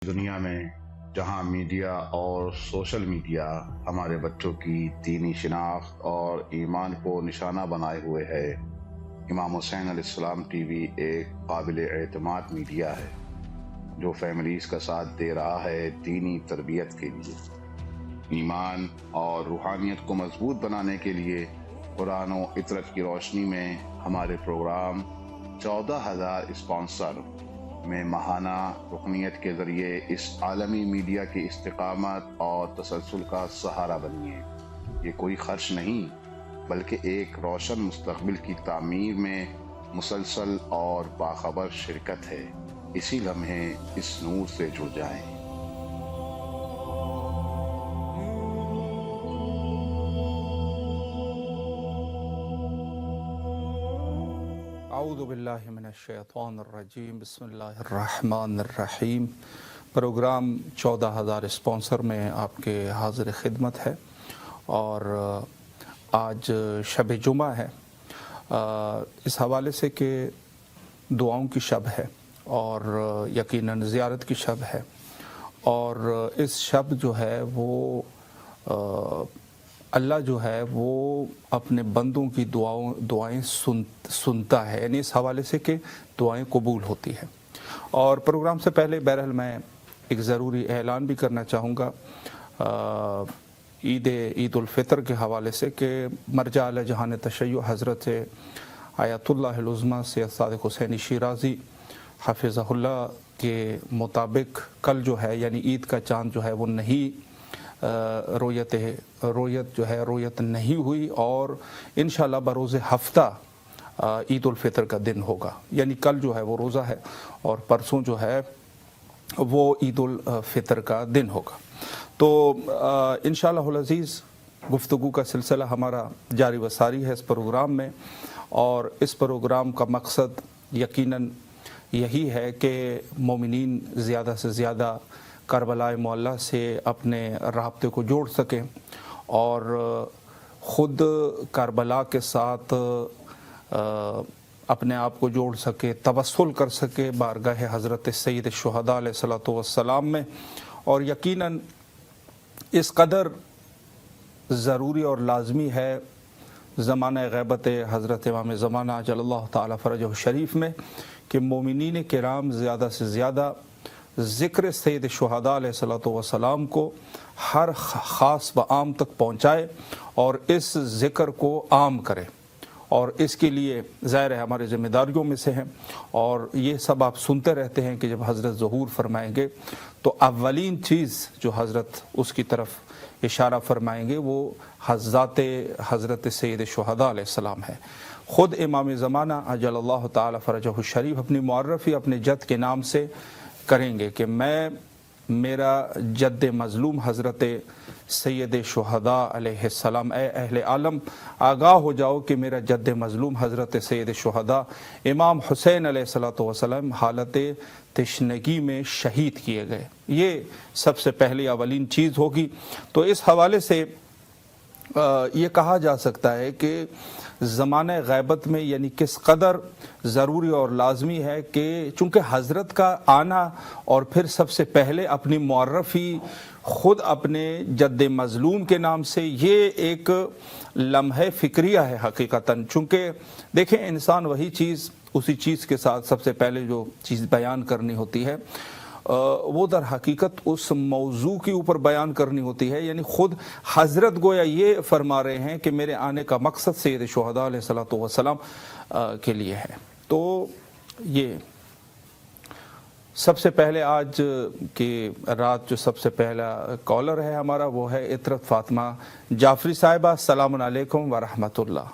دنیا میں جہاں میڈیا اور سوشل میڈیا ہمارے بچوں کی دینی شناخت اور ایمان کو نشانہ بنائے ہوئے ہے، امام حسین علیہ السلام ٹی وی ایک قابل اعتماد میڈیا ہے جو فیملیز کا ساتھ دے رہا ہے دینی تربیت کے لیے، ایمان اور روحانیت کو مضبوط بنانے کے لیے۔ قرآن و عطرت کی روشنی میں ہمارے پروگرام 14,000 اسپانسر میں ماہانہ رکنیت کے ذریعے اس عالمی میڈیا کی استقامت اور تسلسل کا سہارا بنیے۔ یہ کوئی خرچ نہیں بلکہ ایک روشن مستقبل کی تعمیر میں مسلسل اور باخبر شرکت ہے۔ اسی لمحے اس نور سے جڑ جائیں۔ اعوذ باللہ من الشیطان الرجیم، بسم اللہ الرحمن الرحیم۔ پروگرام 14,000 اسپانسر میں آپ کے حاضر خدمت ہے، اور آج شب جمعہ ہے، اس حوالے سے کہ دعاؤں کی شب ہے اور یقیناً زیارت کی شب ہے، اور اس شب جو ہے وہ اللہ جو ہے وہ اپنے بندوں کی دعائیں سنتا ہے، یعنی اس حوالے سے کہ دعائیں قبول ہوتی ہیں۔ اور پروگرام سے پہلے بہرحال میں ایک ضروری اعلان بھی کرنا چاہوں گا عید الفطر کے حوالے سے، کہ مرجع اعلی جہان تشیع حضرت آیت اللہ العظمیٰ سید صادق حسینی شیرازی حفظہ اللہ کے مطابق کل جو ہے یعنی عید کا چاند جو ہے وہ نہیں رویت جو ہے رویت نہیں ہوئی، اور انشاءاللہ بروز ہفتہ عید الفطر کا دن ہوگا، یعنی کل جو ہے وہ روزہ ہے اور پرسوں جو ہے وہ عید الفطر کا دن ہوگا۔ تو انشاءاللہ العزیز گفتگو کا سلسلہ ہمارا جاری و ساری ہے اس پروگرام میں، اور اس پروگرام کا مقصد یقیناً یہی ہے کہ مومنین زیادہ سے زیادہ کربلا معلیٰ سے اپنے رابطے کو جوڑ سکیں اور خود کربلا کے ساتھ اپنے آپ کو جوڑ سکے، توسل کر سکے بارگاہ حضرت سید الشہداء علیہ الصلوۃ والسلام میں۔ اور یقیناً اس قدر ضروری اور لازمی ہے زمانہ غیبت حضرت امام زمانہ عجل اللہ تعالی فرجہ الشریف میں کہ مومنین کرام زیادہ سے زیادہ ذکر سید الشہداء علیہ الصلوۃ والسلام کو ہر خاص و عام تک پہنچائے اور اس ذکر کو عام کرے، اور اس کے لیے ظاہر ہے ہمارے ذمہ داریوں میں سے ہیں، اور یہ سب آپ سنتے رہتے ہیں کہ جب حضرت ظہور فرمائیں گے تو اولین چیز جو حضرت اس کی طرف اشارہ فرمائیں گے وہ ذات حضرت سید الشہداء علیہ السلام ہے۔ خود امام زمانہ عجل اللہ تعالی فرجہ الشریف اپنی معرفی اپنے جد کے نام سے کریں گے کہ میرا جد مظلوم حضرت سید شہداء علیہ السلام، اے اہل عالم آگاہ ہو جاؤ کہ میرا جد مظلوم حضرت سید شہداء امام حسین علیہ السلام حالت تشنگی میں شہید کیے گئے۔ یہ سب سے پہلی اولین چیز ہوگی۔ تو اس حوالے سے یہ کہا جا سکتا ہے کہ زمانہ غیبت میں یعنی کس قدر ضروری اور لازمی ہے کہ چونکہ حضرت کا آنا اور پھر سب سے پہلے اپنی معرفی خود اپنے جد مظلوم کے نام سے، یہ ایک لمحہ فکریہ ہے حقیقتاً۔ چونکہ دیکھیں انسان وہی چیز اسی چیز کے ساتھ سب سے پہلے جو چیز بیان کرنی ہوتی ہے وہ در حقیقت اس موضوع کے اوپر بیان کرنی ہوتی ہے، یعنی خود حضرت گویا یہ فرما رہے ہیں کہ میرے آنے کا مقصد سید شہداء علیہ الصلوۃ والسلام کے لیے ہے۔ تو یہ سب سے پہلے آج کی رات جو سب سے پہلا کالر ہے ہمارا وہ ہے عطرت فاطمہ جعفری صاحبہ۔ السلام علیکم ورحمۃ اللہ۔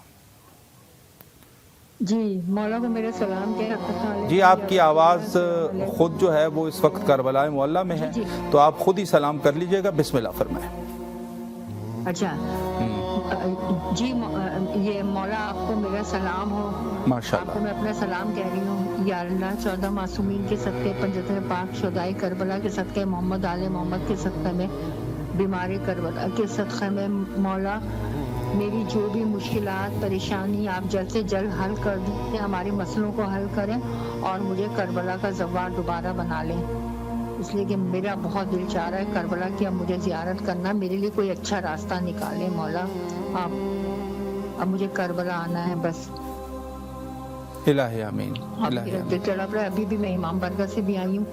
جی مولا کو میرا سلام کہہ۔ جی آپ کی آواز خود جو ہے وہ اس وقت کربلا معلیٰ میں ہے، تو آپ خود ہی سلام کر لیجئے گا، بسم اللہ فرمائیں۔ اچھا جی یہ مولا آپ کو میرا سلام ہو۔ ماشاءاللہ۔ آپ کو میں اپنا سلام کہہ رہی ہوں۔ یا اللہ 14 معصومین کے صدقے، پنجتن پاک شہدائے کربلا کے صدقے، محمد آل محمد کے صدقے میں، بیمار کربلا کے صدقے میں مولا میری جو بھی مشکلات پریشانی آپ جلد سے جلد حل کر دیں، ہمارے مسئلوں کو حل کریں اور مجھے کربلا کا زوار دوبارہ بنا لیں۔ اس لیے کہ میرا بہت دل چاہ رہا ہے کربلا کی اب مجھے زیارت کرنا. میرے لیے کوئی اچھا راستہ نکالے مولا آپ. اب مجھے کربلا آنا ہے بس. الہی آمین. الہی آمین. تڑپ رہا ہے. ابھی بھی میں امام برگاہ سے بھی آئی ہوں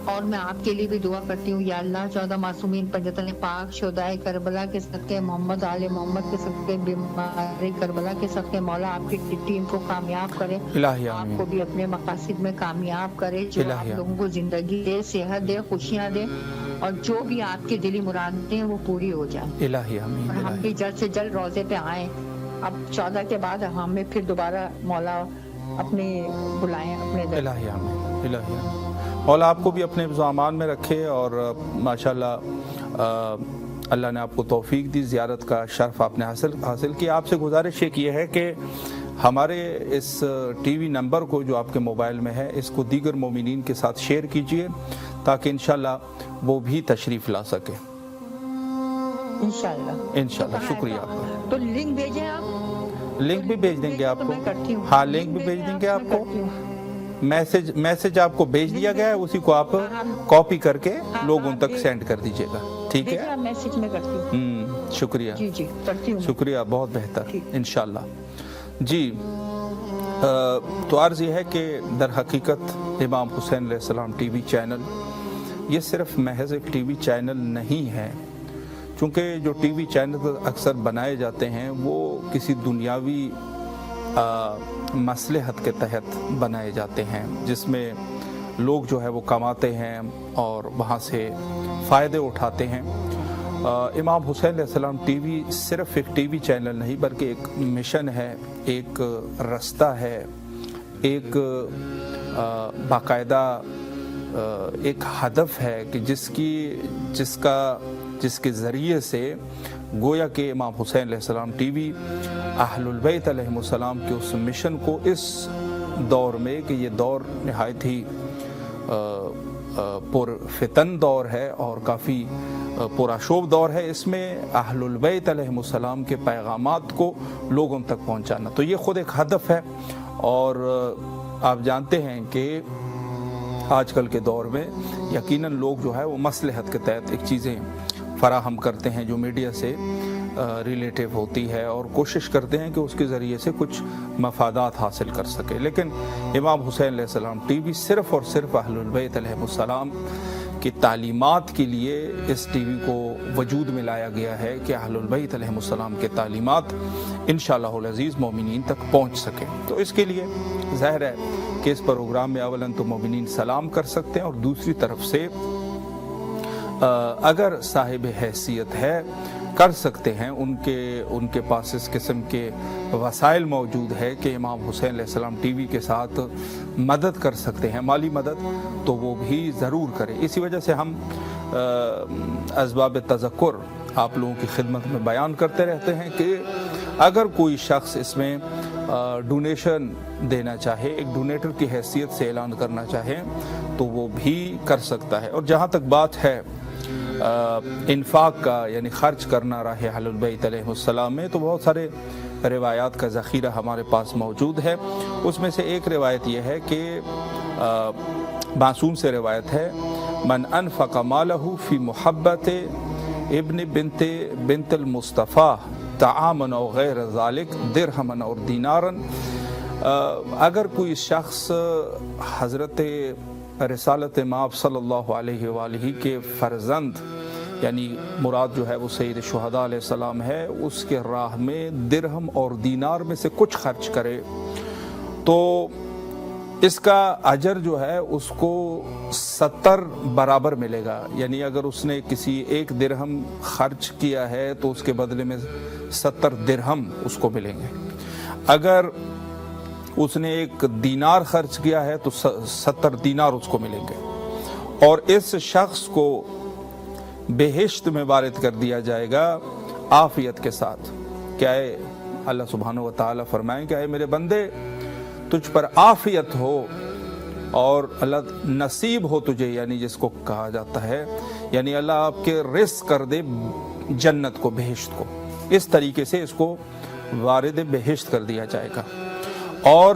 اور میں آپ کے لیے بھی دعا کرتی ہوں. یا اللہ 14 معصومین پنجتن پاک شہدائے کربلا کے صدقے محمد آل محمد کے صدقے بیماری کربلا کے صدقے مولا آپ کی ٹیم کو کامیاب کرے. آپ کو بھی اپنے مقاصد میں کامیاب کرے. جو آپ لوگوں کو زندگی دے, صحت دے, خوشیاں دے اور جو بھی آپ کی دلی مرادیں ہیں وہ پوری ہو جائیں. الہی آمین. اور ہم بھی جلد سے جلد روزے پہ آئیں. اب 14 کے بعد ہمیں پھر دوبارہ مولا اپنے بلائیں اپنے در. الہی آمین. الہی آمین. مولا آپ کو بھی اپنے زامان میں رکھے اور ماشاءاللہ اللہ نے آپ کو توفیق دی, زیارت کا شرف آپ نے حاصل کیا. آپ سے گزارش ایک یہ ہے کہ ہمارے اس ٹی وی نمبر کو جو آپ کے موبائل میں ہے اس کو دیگر مومنین کے ساتھ شیئر کیجئے تاکہ انشاءاللہ وہ بھی تشریف لا سکے. انشاءاللہ. شکریہ آپ کا. تو لنک بھیجیں آپ. لنک بھی بھیج دیں گے آپ کو. ہاں لنک بھی بھیج دیں گے آپ کو. میسج آپ کو بھیج دیا گیا ہے, اسی کو آپ کاپی کر کے لوگوں تک سینڈ کر دیجئے گا. ٹھیک ہے. میسج میں کرتی ہوں. شکریہ. جی کرتی ہوں. شکریہ. بہت بہتر. انشاءاللہ. جی تو عرض یہ ہے کہ در حقیقت امام حسین علیہ السلام ٹی وی چینل یہ صرف محض ایک ٹی وی چینل نہیں ہے. چونکہ جو ٹی وی چینل اکثر بنائے جاتے ہیں وہ کسی دنیاوی مصلحت کے تحت بنائے جاتے ہیں جس میں لوگ جو ہے وہ کماتے ہیں اور وہاں سے فائدے اٹھاتے ہیں. امام حسین علیہ السلام ٹی وی صرف ایک ٹی وی چینل نہیں بلکہ ایک مشن ہے, ایک رستہ ہے, ایک باقاعدہ ایک ہدف ہے کہ جس کے ذریعے سے گویا کہ امام حسین علیہ السلام ٹی وی اہل البیت علیہ السلام کے اس مشن کو اس دور میں کہ یہ دور نہایت ہی پر فتن دور ہے اور کافی پرآشوب دور ہے, اس میں اہل البیت علیہ السلام کے پیغامات کو لوگوں تک پہنچانا تو یہ خود ایک ہدف ہے. اور آپ جانتے ہیں کہ آج کل کے دور میں یقیناً لوگ جو ہے وہ مصلحت کے تحت ایک چیزیں فراہم کرتے ہیں جو میڈیا سے ریلیٹیو ہوتی ہے اور کوشش کرتے ہیں کہ اس کے ذریعے سے کچھ مفادات حاصل کر سکے. لیکن امام حسین علیہ السلام ٹی وی صرف اور صرف اہل البیت علیہ السلام کی تعلیمات کے لیے اس ٹی وی کو وجود میں لایا گیا ہے کہ اہل البیت علیہ السلام کے تعلیمات انشاءاللہ العزیز مومنین تک پہنچ سکے. تو اس کے لیے ظاہر ہے کہ اس پروگرام میں اولاً تو مومنین سلام کر سکتے ہیں اور دوسری طرف سے اگر صاحب حیثیت ہے کر سکتے ہیں, ان کے پاس اس قسم کے وسائل موجود ہے کہ امام حسین علیہ السلام ٹی وی کے ساتھ مدد کر سکتے ہیں, مالی مدد, تو وہ بھی ضرور کریں. اسی وجہ سے ہم اسباب تذکر آپ لوگوں کی خدمت میں بیان کرتے رہتے ہیں کہ اگر کوئی شخص اس میں ڈونیشن دینا چاہے, ایک ڈونیٹر کی حیثیت سے اعلان کرنا چاہے تو وہ بھی کر سکتا ہے. اور جہاں تک بات ہے انفاق کا یعنی خرچ کرنا راہ اہل البیت علیہ السلام میں, تو بہت سارے روایات کا ذخیرہ ہمارے پاس موجود ہے. اس میں سے ایک روایت یہ ہے کہ معصوم سے روایت ہے, من انفق مالہ فی محبت ابن بنت المصطفیٰ تعامن او غیر ذالک درہمن اور دینارن. اگر کوئی شخص حضرت رسالت مآب صلی اللہ علیہ وآلہ کے فرزند یعنی مراد جو ہے وہ سید شہداء علیہ السلام ہے, اس کے راہ میں درہم اور دینار میں سے کچھ خرچ کرے تو اس کا اجر جو ہے اس کو 70 برابر ملے گا. یعنی اگر اس نے کسی ایک درہم خرچ کیا ہے تو اس کے بدلے میں 70 درہم اس کو ملیں گے. اگر اس نے ایک دینار خرچ کیا ہے تو 70 دینار اس کو ملیں گے. اور اس شخص کو بہشت میں وارد کر دیا جائے گا عافیت کے ساتھ. کیا ہے اللہ سبحانہ و تعالیٰ فرمائیں کہ اے میرے بندے تجھ پر عافیت ہو اور اللہ نصیب ہو تجھے, یعنی جس کو کہا جاتا ہے یعنی اللہ آپ کے رزق کر دے جنت کو, بہشت کو. اس طریقے سے اس کو وارد بہشت کر دیا جائے گا. اور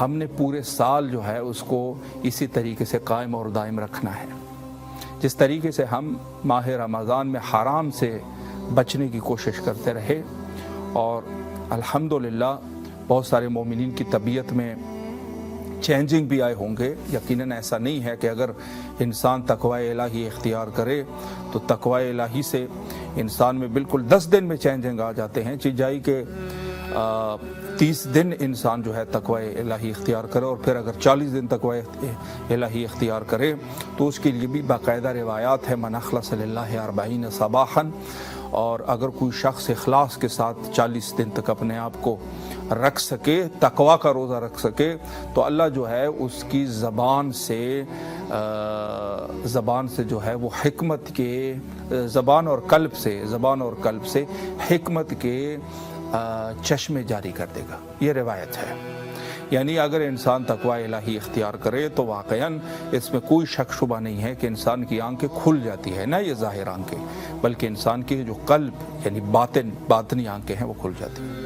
ہم نے پورے سال جو ہے اس کو اسی طریقے سے قائم اور دائم رکھنا ہے. جس طریقے سے ہم ماہ رمضان میں حرام سے بچنے کی کوشش کرتے رہے اور الحمدللہ بہت سارے مومنین کی طبیعت میں چینجنگ بھی آئے ہوں گے. یقیناً ایسا نہیں ہے کہ اگر انسان تقوی الہی اختیار کرے تو تقوی الہی سے انسان میں بالکل 10 دن میں چینجنگ آ جاتے ہیں. چیزائی کہ 30 دن انسان جو ہے تقوی الہی اختیار کرے اور پھر اگر 40 دن تقوی الہی اختیار کرے تو اس کے لیے بھی باقاعدہ روایات ہے. من اخلص للہ 40 صباحا، اور اگر کوئی شخص اخلاص کے ساتھ 40 دن تک اپنے آپ کو رکھ سکے، تقوی کا روزہ رکھ سکے، تو اللہ جو ہے اس کی زبان سے جو ہے وہ حکمت کے زبان اور قلب سے حکمت کے چشمے جاری کر دے گا. یہ روایت ہے. یعنی اگر انسان تقوی الہی اختیار کرے تو واقعاً اس میں کوئی شک شبہ نہیں ہے کہ انسان کی آنکھیں کھل جاتی ہے، نہ یہ ظاہر آنکھیں بلکہ انسان کی جو قلب یعنی باطنی آنکھیں ہیں وہ کھل جاتی ہیں.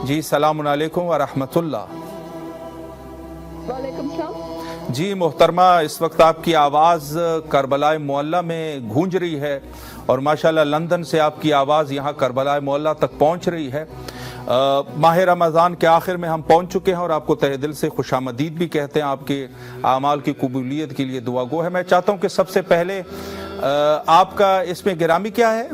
جی السلام علیکم ورحمۃ اللہ. وعلیکم السلام. جی محترمہ، اس وقت آپ کی آواز کربلا معلیٰ میں گونج رہی ہے اور ماشاءاللہ لندن سے آپ کی آواز یہاں کربلا معلیٰ تک پہنچ رہی ہے. ماہ رمضان کے آخر میں ہم پہنچ چکے ہیں اور آپ کو تہہ دل سے خوش آمدید بھی کہتے ہیں. آپ کے اعمال کی قبولیت کے لیے دعا گو ہے. میں چاہتا ہوں کہ سب سے پہلے آپ کا اس میں گرامی کیا ہے؟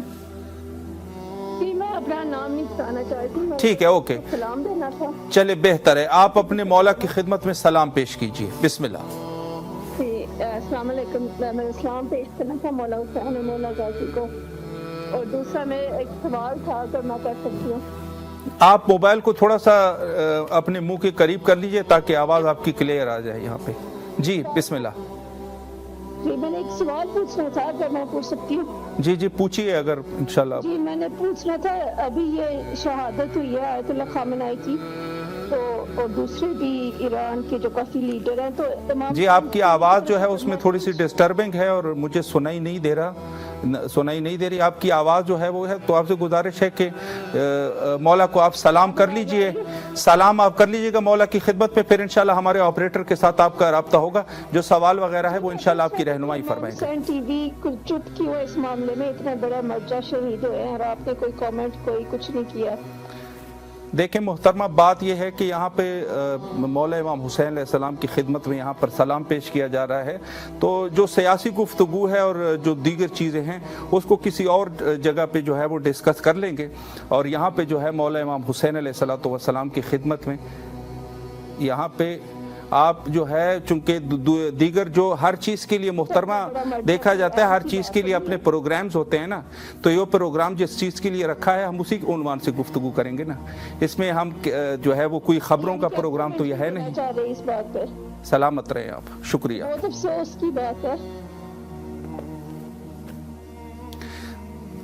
اپنا نام نہیں بتانا چاہتی ہوں. ٹھیک ہے، اوکے. سلام دینا تھا. چلے بہتر ہے. آپ اپنے مولا کی خدمت میں سلام پیش کیجیے. بسم اللہ. السلام علیکم. میں سلام پیش کرنا تھا مولا حسین اور مولا غازی کو. اور دوسرا میں ایک سوال تھا اگر میں کر سکتی ہوں. آپ موبائل کو تھوڑا سا اپنے منہ کے قریب کر لیجئے تاکہ آواز آپ کی کلیئر آ جائے یہاں پہ. جی بسم اللہ. جی میں نے ایک سوال پوچھنا تھا اگر میں پوچھ سکتی ہوں. جی پوچھیے اگر انشاءاللہ. جی میں نے پوچھنا تھا، ابھی یہ شہادت ہوئی ہے آیت اللہ خامنائی کی، تو اور دوسرے بھی ایران کے جو کافی لیڈر ہیں، تو امام جی آپ کی آواز جو ہے اس میں تھوڑی سی ڈسٹربنگ ہے اور مجھے سنائی نہیں دے رہی آپ کی آواز جو ہے وہ ہے. تو آپ سے گزارش ہے کہ مولا کو آپ سلام کر لیجئے. سلام آپ کر لیجئے گا مولا کی خدمت میں، پھر انشاءاللہ ہمارے آپریٹر کے ساتھ آپ کا رابطہ ہوگا. جو سوال وغیرہ ہے وہ انشاءاللہ آپ کی رہنمائی فرمائیں گے. حسین ٹی وی چپ کیوں اس معاملے میں؟ اتنا بڑا مرجع شہید ہوئے ہیں اور آپ نے کوئی کامنٹ کچھ نہیں کیا. دیکھیں محترمہ، بات یہ ہے کہ یہاں پہ مولا امام حسین علیہ السلام کی خدمت میں یہاں پر سلام پیش کیا جا رہا ہے. تو جو سیاسی گفتگو ہے اور جو دیگر چیزیں ہیں اس کو کسی اور جگہ پہ جو ہے وہ ڈسکس کر لیں گے. اور یہاں پہ جو ہے مولا امام حسین علیہ السلام کی خدمت میں یہاں پہ آپ جو ہے چونکہ دیگر جو ہر چیز کے لیے محترمہ دیکھا جاتا ہے، ہر چیز کے لیے اپنے پروگرامز ہوتے ہیں نا، تو یہ پروگرام جس چیز کے لیے رکھا ہے ہم اسی عنوان سے گفتگو کریں گے نا. اس میں ہم جو ہے وہ کوئی خبروں کا پروگرام تو یہ ہے نہیں. اس بات پر سلامت رہیں آپ. شکریہ. بہت افسوس کی بات ہے.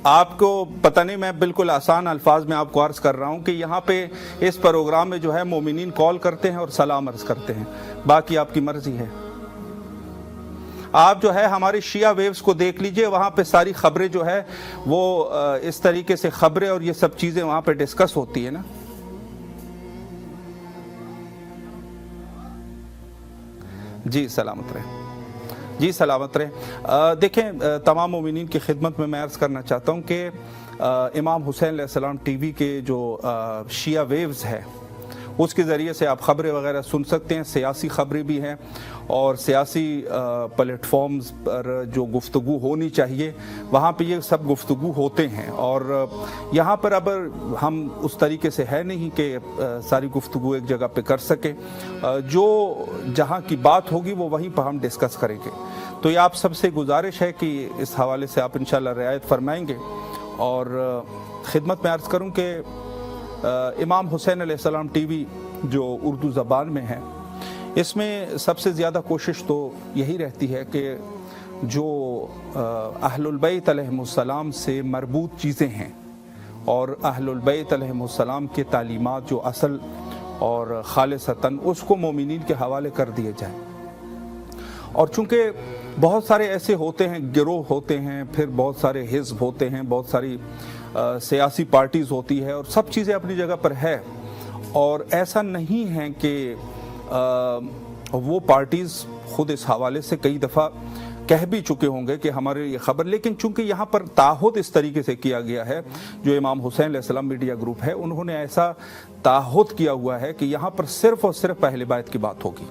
آپ کو پتہ نہیں، میں بالکل آسان الفاظ میں آپ کو عرض کر رہا ہوں کہ یہاں پہ اس پروگرام میں جو ہے مومنین کال کرتے ہیں اور سلام عرض کرتے ہیں، باقی آپ کی مرضی ہے. آپ جو ہے ہماری شیعہ ویوز کو دیکھ لیجئے، وہاں پہ ساری خبریں جو ہے وہ اس طریقے سے خبریں اور یہ سب چیزیں وہاں پہ ڈسکس ہوتی ہے نا. جی سلامت رہیں. جی سلامت رہیں. دیکھیں تمام مومنین کی خدمت میں عرض کرنا چاہتا ہوں کہ امام حسین علیہ السلام ٹی وی کے جو شیعہ ویوز ہے اس کے ذریعے سے آپ خبریں وغیرہ سن سکتے ہیں. سیاسی خبریں بھی ہیں اور سیاسی پلیٹ فارمز پر جو گفتگو ہونی چاہیے وہاں پہ یہ سب گفتگو ہوتے ہیں. اور یہاں پر اب ہم اس طریقے سے ہے نہیں کہ ساری گفتگو ایک جگہ پہ کر سکیں. جو جہاں کی بات ہوگی وہ وہیں پر ہم ڈسکس کریں گے. تو یہ آپ سب سے گزارش ہے کہ اس حوالے سے آپ انشاءاللہ رعایت فرمائیں گے. اور خدمت میں عرض کروں کہ امام حسین علیہ السلام ٹی وی جو اردو زبان میں ہے اس میں سب سے زیادہ کوشش تو یہی رہتی ہے کہ جو اہل البیت علیہم السلام سے مربوط چیزیں ہیں اور اہل البیت علیہم السلام کے تعلیمات جو اصل اور خالصتاً اس کو مومنین کے حوالے کر دیے جائیں. اور چونکہ بہت سارے ایسے ہوتے ہیں، گروہ ہوتے ہیں، پھر بہت سارے حزب ہوتے ہیں، بہت ساری سیاسی پارٹیز ہوتی ہے، اور سب چیزیں اپنی جگہ پر ہے، اور ایسا نہیں ہے کہ وہ پارٹیز خود اس حوالے سے کئی دفعہ کہہ بھی چکے ہوں گے کہ ہمارے یہ خبر، لیکن چونکہ یہاں پر تعہد اس طریقے سے کیا گیا ہے، جو امام حسین علیہ السلام میڈیا گروپ ہے انہوں نے ایسا تعہد کیا ہوا ہے کہ یہاں پر صرف اور صرف اہل بیت کی بات ہوگی،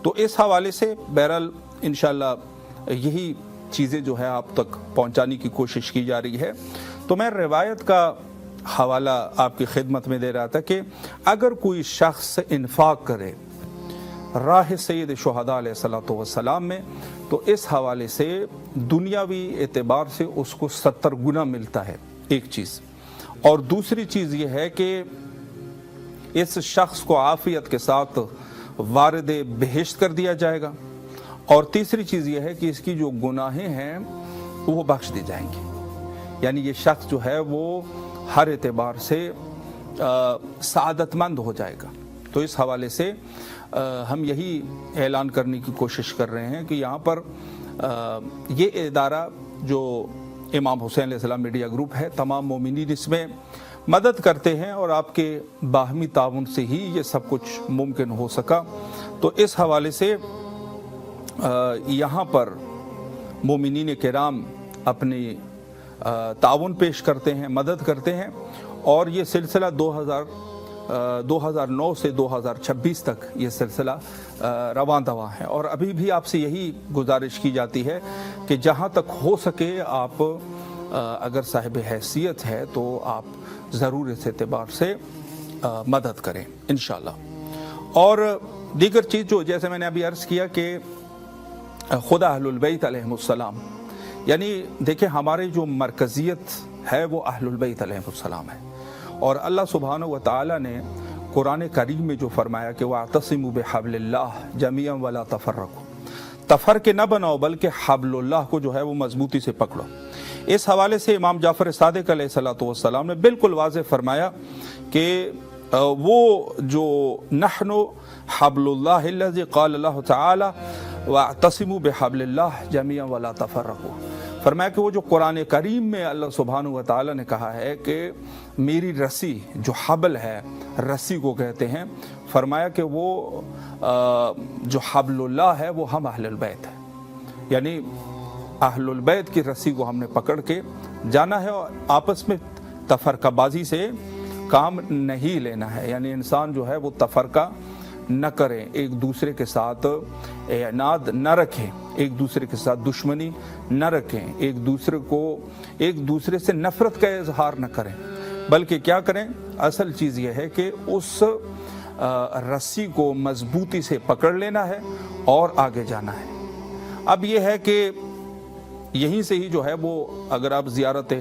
تو اس حوالے سے بہرحال انشاءاللہ یہی چیزیں جو ہے آپ تک پہنچانے کی کوشش کی جا رہی ہے۔ تو میں روایت کا حوالہ آپ کی خدمت میں دے رہا تھا کہ اگر کوئی شخص انفاق کرے راہ سید شہداء علیہ الصلوۃ والسلام میں، تو اس حوالے سے دنیاوی اعتبار سے اس کو 70 گنا ملتا ہے، ایک چیز، اور دوسری چیز یہ ہے کہ اس شخص کو عافیت کے ساتھ وارد بہشت کر دیا جائے گا، اور تیسری چیز یہ ہے کہ اس کی جو گناہیں ہیں وہ بخش دی جائیں گی، یعنی یہ شخص جو ہے وہ ہر اعتبار سے سعادت مند ہو جائے گا۔ تو اس حوالے سے ہم یہی اعلان کرنے کی کوشش کر رہے ہیں کہ یہاں پر یہ ادارہ جو امام حسین علیہ السلام میڈیا گروپ ہے، تمام مومنین اس میں مدد کرتے ہیں، اور آپ کے باہمی تعاون سے ہی یہ سب کچھ ممکن ہو سکا۔ تو اس حوالے سے یہاں پر مومنین کرام اپنی تعاون پیش کرتے ہیں، مدد کرتے ہیں، اور یہ سلسلہ 2009 سے 2026 تک یہ سلسلہ رواں دواں ہے، اور ابھی بھی آپ سے یہی گزارش کی جاتی ہے کہ جہاں تک ہو سکے آپ اگر صاحب حیثیت ہے تو آپ ضرور اس اعتبار سے مدد کریں انشاءاللہ۔ اور دیگر چیز جو جیسے میں نے ابھی عرض کیا کہ خدا اہل البیت علیہم السلام، یعنی دیکھیں ہمارے جو مرکزیت ہے وہ اہل البیت علیہم السلام ہے، اور اللہ سبحانہ و تعالی نے قرآن کریم میں جو فرمایا کہ وَاعْتَصِمُوا بِحَبْلِ اللَّهِ جَمِيعًا وَلَا تَفَرَّقُوا، تفرقے نہ بناؤ بلکہ حبل اللہ کو جو ہے وہ مضبوطی سے پکڑو۔ اس حوالے سے امام جعفر صادق علیہ الصلوۃ والسلام نے بالکل واضح فرمایا کہ وہ جو نحن حبل اللہ الذی قال اللہ تعالی وَاعْتَصِمُوا بِحَبْلِ اللَّهِ جَمِيعًا وَلَا تَفَرَّقُوا، فرمایا کہ وہ جو قرآن کریم میں اللہ سبحانہ و تعالی نے کہا ہے کہ میری رسی جو حبل ہے، رسی کو کہتے ہیں، فرمایا کہ وہ جو حبل اللہ ہے وہ ہم اہل البیت ہیں، یعنی اہل البیت کی رسی کو ہم نے پکڑ کے جانا ہے، اور آپس میں تفرقہ بازی سے کام نہیں لینا ہے، یعنی انسان جو ہے وہ تفرقہ نہ کریں، ایک دوسرے کے ساتھ اعناد نہ رکھیں، ایک دوسرے کے ساتھ دشمنی نہ رکھیں، ایک دوسرے سے نفرت کا اظہار نہ کریں، بلکہ کیا کریں، اصل چیز یہ ہے کہ اس رسی کو مضبوطی سے پکڑ لینا ہے اور آگے جانا ہے۔ اب یہ ہے کہ یہیں سے ہی جو ہے وہ اگر آپ زیارت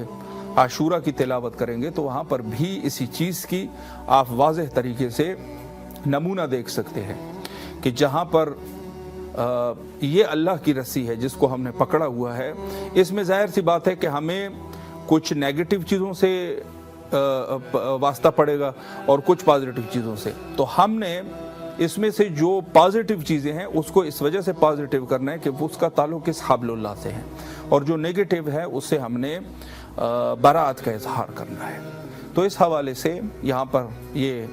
عاشورہ کی تلاوت کریں گے تو وہاں پر بھی اسی چیز کی آپ واضح طریقے سے نمونہ دیکھ سکتے ہیں کہ جہاں پر یہ اللہ کی رسی ہے جس کو ہم نے پکڑا ہوا ہے، اس میں ظاہر سی بات ہے کہ ہمیں کچھ نیگیٹو چیزوں سے واسطہ پڑے گا اور کچھ پازیٹیو چیزوں سے، تو ہم نے اس میں سے جو پازیٹیو چیزیں ہیں اس کو اس وجہ سے پازیٹیو کرنا ہے کہ اس کا تعلق اس حبل اللہ سے ہے، اور جو نیگیٹیو ہے اس سے ہم نے براءت کا اظہار کرنا ہے۔ تو اس حوالے سے یہاں پر یہ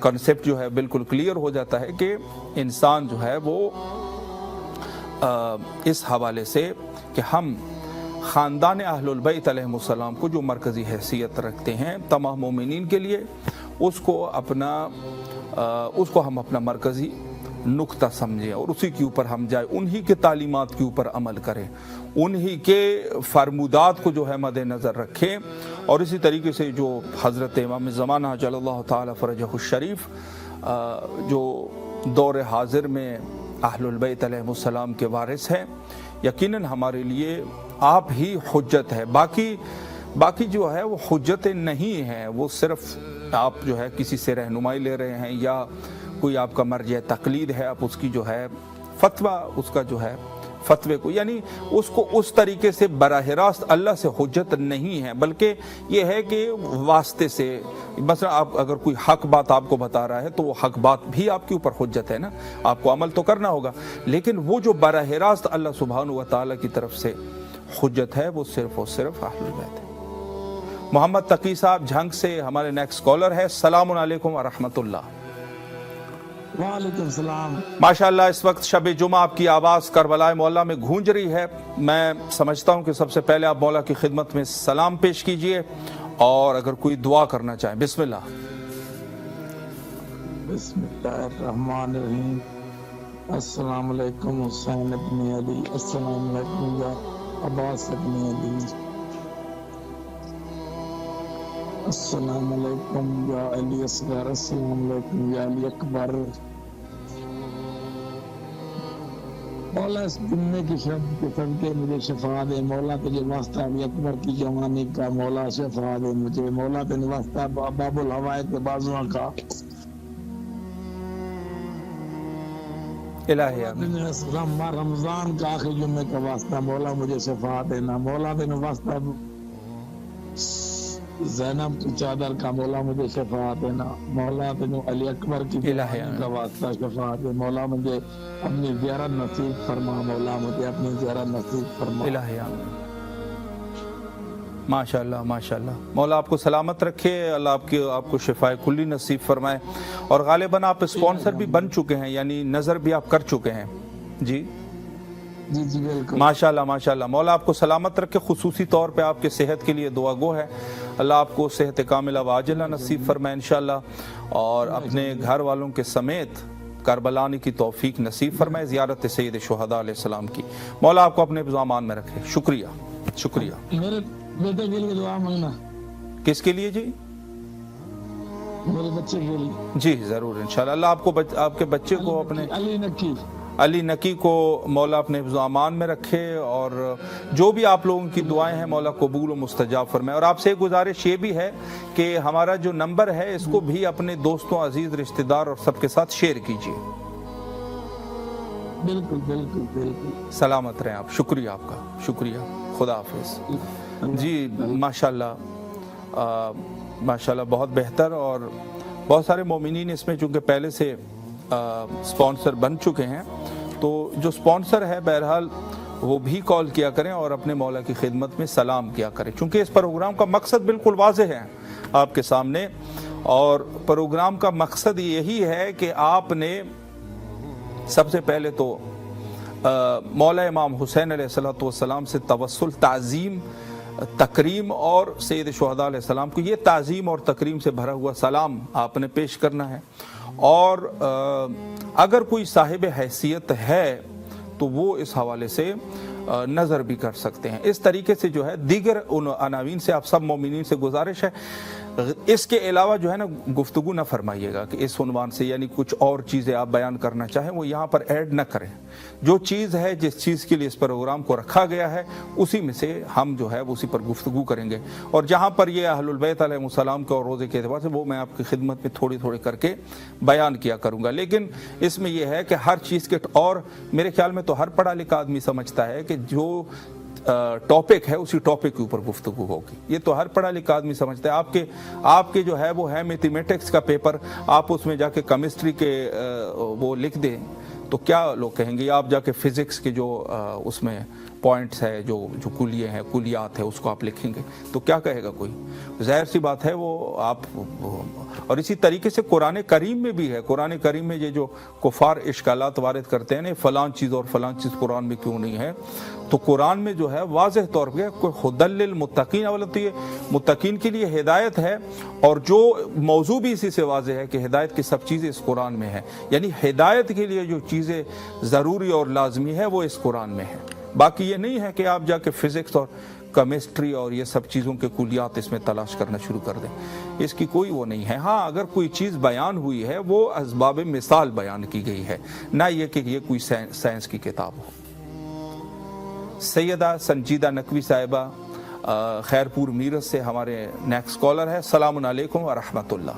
کنسیپٹ جو ہے بالکل کلیئر ہو جاتا ہے کہ انسان جو ہے وہ اس حوالے سے کہ ہم خاندان اہل البیت علیہم السلام کو جو مرکزی حیثیت رکھتے ہیں تمام مومنین کے لیے، اس کو ہم اپنا مرکزی نقطہ سمجھیں اور اسی کے اوپر ہم جائیں، انہی کے تعلیمات کے اوپر عمل کریں، انہی کے فرمودات کو جو ہے مد نظر رکھیں، اور اسی طریقے سے جو حضرت امام زمانہ عجل اللہ تعالی فرجہ الشریف جو دور حاضر میں اہل البیت علیہ السلام کے وارث ہیں، یقیناً ہمارے لیے آپ ہی حجت ہے، باقی جو ہے وہ حجتیں نہیں ہیں، وہ صرف آپ جو ہے کسی سے رہنمائی لے رہے ہیں یا کوئی آپ کا مرجع تقلید ہے، آپ اس کی جو ہے فتویٰ، اس کا جو ہے فتوے کو، یعنی اس کو اس طریقے سے براہ راست اللہ سے حجت نہیں ہے، بلکہ یہ ہے کہ واسطے سے، مثلا آپ اگر کوئی حق بات آپ کو بتا رہا ہے تو وہ حق بات بھی آپ کے اوپر حجت ہے نا، آپ کو عمل تو کرنا ہوگا، لیکن وہ جو براہ راست اللہ سبحانہ و تعالیٰ کی طرف سے حجت ہے وہ صرف اور صرف اہل بیت ہے۔ محمد تقی صاحب جھنگ سے ہمارے نیکسٹ کالر ہے۔ السلام علیکم ورحمۃ اللہ۔ وعلیکم السلام۔ ماشاءاللہ اس وقت شب جمعہ آپ کی آواز کربلا مولا میں گونج رہی ہے۔ میں سمجھتا ہوں کہ سب سے پہلے آپ مولا کی خدمت میں سلام پیش کیجئے اور اگر کوئی دعا کرنا چاہیں۔ بسم اللہ۔ بسم اللہ الرحمن الرحیم۔ السلام علیکم حسین ابن علی، السلام علیکم یا عباس ابن علی، السلام علیکم یا علی اصغر، السلام علیکم یا علی اکبر۔ مولا اس جمعے کی شب کے صدقے مجھے شفا دے، مولا تجھے واسطہ علی اکبر کی جوانی کا، مولا شفا دے مجھے، مولا تجھے واسطہ باب الہوائے کے بازوਆਂ کا، الہی آمین۔ رمضان کا آخری جمعے کا واسطہ، مولا مجھے شفا دینا، مولا تجھے واسطہ زینب کی چادر کا، مولا مجھے شفا دینا، مولا تجھے علی اکبر کی جوانی کا واسطہ شفا دے، مولا مجھے اپنی زیارت نصیب فرما، مولا مجھے اپنی زیارت نصیب فرما۔ الہی آمین۔ ماشاءاللہ ماشاءاللہ، مولا آپ کو سلامت رکھے، اللہ آپ کو شفائے کلی نصیب فرمائے، اور غالباً آپ اسپانسر بھی بن چکے ہیں، یعنی نظر بھی آپ کر چکے ہیں۔ جی جی جی بالکل، ماشاءاللہ ماشاءاللہ، مولا آپ کو سلامت رکھے، خصوصی طور پہ آپ کے صحت کے لیے دعا گو ہے، اللہ آپ کو صحت کاملہ و عاجلہ نصیب فرمائے انشاءاللہ، اور اپنے گھر والوں کے سمیت کربلا آنے کی توفیق نصیب فرمائے، زیارت سید شہداء علیہ السلام کی، مولا آپ کو اپنے امان میں رکھے۔ شکریہ شکریہ۔ میرے بیٹے کے لیے دعا مانگنا، کس کے لیے جی؟ میرے بچے کے لیے۔ جی ضرور انشاءاللہ، اللہ آپ کے بچے کو اپنے علی نکی کو مولا اپنے حفظ و امان میں رکھے، اور جو بھی آپ لوگوں کی دعائیں ہیں مولا قبول و مستجاب فرمائے۔ اور آپ سے ایک گزارش یہ بھی ہے کہ ہمارا جو نمبر ہے اس کو بھی اپنے دوستوں، عزیز رشتہ دار اور سب کے ساتھ شیئر کیجیے۔ بالکل بالکل بالکل، سلامت رہیں آپ، شکریہ آپ کا، شکریہ، خدا حافظ۔ جی ماشاءاللہ ماشاءاللہ، بہت بہتر، اور بہت سارے مومنین اس میں چونکہ پہلے سے سپانسر بن چکے ہیں، تو جو سپانسر ہے بہرحال وہ بھی کال کیا کریں اور اپنے مولا کی خدمت میں سلام کیا کریں، چونکہ اس پروگرام کا مقصد بالکل واضح ہے آپ کے سامنے، اور پروگرام کا مقصد یہی ہے کہ آپ نے سب سے پہلے تو مولا امام حسین علیہ السلام سے توسل، تعظیم، تکریم، اور سید شہداء علیہ السلام کو یہ تعظیم اور تکریم سے بھرا ہوا سلام آپ نے پیش کرنا ہے، اور اگر کوئی صاحب حیثیت ہے تو وہ اس حوالے سے نظر بھی کر سکتے ہیں۔ اس طریقے سے جو ہے دیگر ان عناوین سے آپ سب مومنین سے گزارش ہے، اس کے علاوہ جو ہے نا گفتگو نہ فرمائیے گا کہ اس عنوان سے، یعنی کچھ اور چیزیں آپ بیان کرنا چاہیں وہ یہاں پر ایڈ نہ کریں۔ جو چیز ہے، جس چیز کے لیے اس پروگرام کو رکھا گیا ہے، اسی میں سے ہم جو ہے اسی پر گفتگو کریں گے، اور جہاں پر یہ اہل البیت علیہ السلام کے اور روزے کے اعتبار سے وہ میں آپ کی خدمت میں تھوڑی تھوڑی کر کے بیان کیا کروں گا، لیکن اس میں یہ ہے کہ ہر چیز کے، اور میرے خیال میں تو ہر پڑھا لکھا آدمی سمجھتا ہے کہ جو ٹاپک ہے اسی ٹاپک کے اوپر گفتگو ہوگی، یہ تو ہر پڑھا لکھا آدمی سمجھتا ہے۔ آپ کے جو ہے وہ ہے میتھمیٹکس کا پیپر، آپ اس میں جا کے کیمسٹری کے وہ لکھ دیں تو کیا لوگ کہیں گے، آپ جا کے فزکس کے جو اس میں پوائنٹس ہے، جو کلیے ہیں، کلیات ہے، اس کو آپ لکھیں گے تو کیا کہے گا کوئی؟ ظاہر سی بات ہے وہ آپ، اور اسی طریقے سے قرآن کریم میں بھی ہے، قرآن کریم میں یہ جو کفار اشکالات وارد کرتے ہیں فلاں چیز اور فلاں چیز قرآن میں کیوں نہیں ہے، تو قرآن میں جو ہے واضح طور پہ کوئی ہدی للمتقین اولتی ہے، متقین کے لیے ہدایت ہے، اور جو موضوع بھی اسی سے واضح ہے کہ ہدایت کی سب چیزیں اس قرآن میں ہیں، یعنی ہدایت کے لیے جو چیزیں ضروری اور لازمی ہے وہ اس قرآن میں ہے۔ باقی یہ نہیں ہے کہ آپ جا کے فزکس اور کیمسٹری اور یہ سب چیزوں کے کلیات اس میں تلاش کرنا شروع کر دیں، اس کی کوئی وہ نہیں ہے۔ ہاں اگر کوئی چیز بیان ہوئی ہے وہ اسباب مثال بیان کی گئی ہے، نہ یہ کہ یہ کوئی سائنس کی کتاب ہو۔ سیدہ سنجیدہ نقوی صاحبہ خیرپور میرٹھ سے ہمارے نیکسٹ کالر ہے۔ السلام علیکم ورحمۃ اللہ۔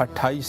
28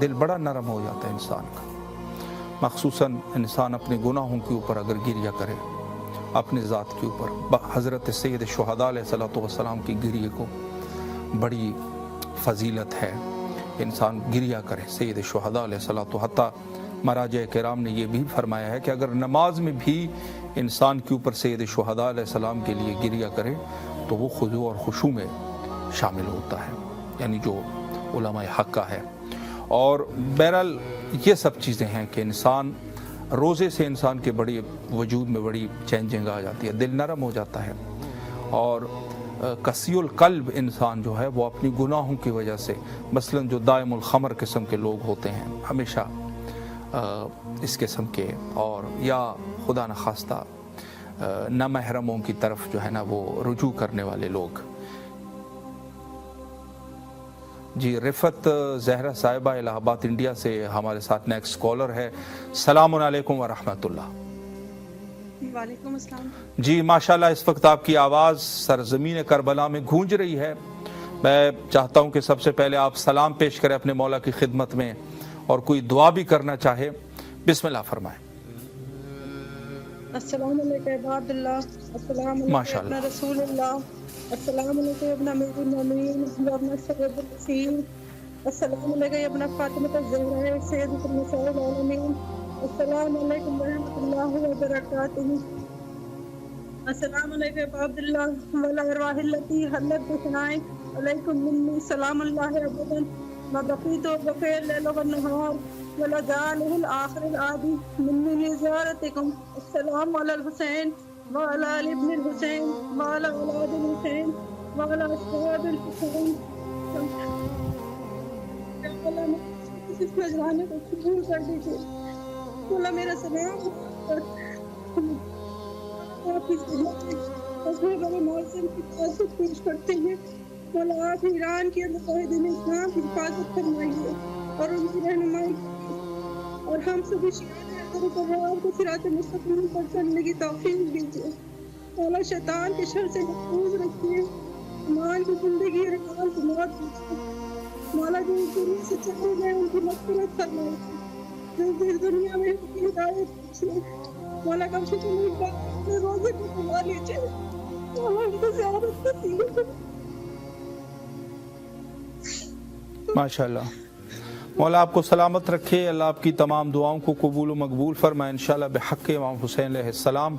دل بڑا نرم ہو جاتا ہے انسان کا، مخصوصاً انسان اپنے گناہوں کے اوپر اگر گریہ کرے، اپنے ذات کے اوپر۔ حضرت سید شہداء علیہ الصلوۃ والسلام کی گریہ کو بڑی فضیلت ہے، انسان گریہ کرے سید شہداء علیہ الصلوۃ، حتیٰ مراجع کرام نے یہ بھی فرمایا ہے کہ اگر نماز میں بھی انسان کے اوپر سید شہداء علیہ السلام کے لیے گریہ کرے تو وہ خضوع اور خشوع میں شامل ہوتا ہے، یعنی جو علماء حق کا ہے۔ اور بہرحال یہ سب چیزیں ہیں کہ انسان روزے سے انسان کے بڑی وجود میں بڑی چینجنگ آ جاتی ہے، دل نرم ہو جاتا ہے، اور کسی القلب انسان جو ہے وہ اپنی گناہوں کی وجہ سے، مثلا جو دائم الخمر قسم کے لوگ ہوتے ہیں، ہمیشہ اس قسم کے، اور یا خدا نخواستہ نامحرموں کی طرف جو ہے نا وہ رجوع کرنے والے لوگ۔ جی رفت زہرا صاحبہ الہ آباد انڈیا سے ہمارے ساتھ نیکسٹ کالر ہے۔ السلام علیکم ورحمۃ اللہ۔ وعلیکم السلام۔ جی ماشاءاللہ اس وقت آپ کی آواز سرزمین کربلا میں گونج رہی ہے، میں چاہتا ہوں کہ سب سے پہلے آپ سلام پیش کریں اپنے مولا کی خدمت میں، اور کوئی دعا بھی کرنا چاہے بسم اللہ فرمائیں۔ السلام علیکم عباد اللہ، السلام علیکم ابن رسول اللہ، السلام علیکم ابن امیر المومنین ابن سید الوسیم، السلام علیکم ابن فاطمہ الزہرا سیدۃ النساء العالمین، السلام علیکم ورحمۃ اللہ وبرکاتہ، السلام علیکم عباد اللہ والارواح التي حلت بثنائك علیکم منی سلام اللہ ابدا ما بقیت وبقی اللیل والنہار ولا جعله الآخر العادی منی لزیارتکم، السلام علی الحسین وعلى آل ابن الحسین وعلى اولاد الحسین وعلى اصحاب الحسین، اس نذرانے کو قبول کر دیجیے۔ مولا میرا سلام آپ کی خدمت میں بڑے معظم کی تعظیم پیش کرتے ہیں۔ مولا آپ ایران کے مجاہدین اسلام کی حفاظت فرمائیے اور ان کی رہنمائی کیجیے، اور ہم سبھی شیعہ کو صراط مستقیم پر چلنے کی توفیق دیجیے۔ مولا شیطان کے شر سے محفوظ رکھیے، ایمان کی زندگی اور ایمان کی موت دیجیے۔ مولا جو اس دنیا سے چلے گئے ان کی مغفرت فرمائیے، جو اس دنیا میں ان کی ہدایت دیجیے۔ مولا کم سے کم ایک بار اپنے روزے کو کما لیجیے، مولا ان کو زیارت کیجیے۔ ماشاءاللہ، مولا آپ کو سلامت رکھے، اللہ آپ کی تمام دعاؤں کو قبول و مقبول فرمائے انشاءاللہ بحق امام حسین علیہ السلام۔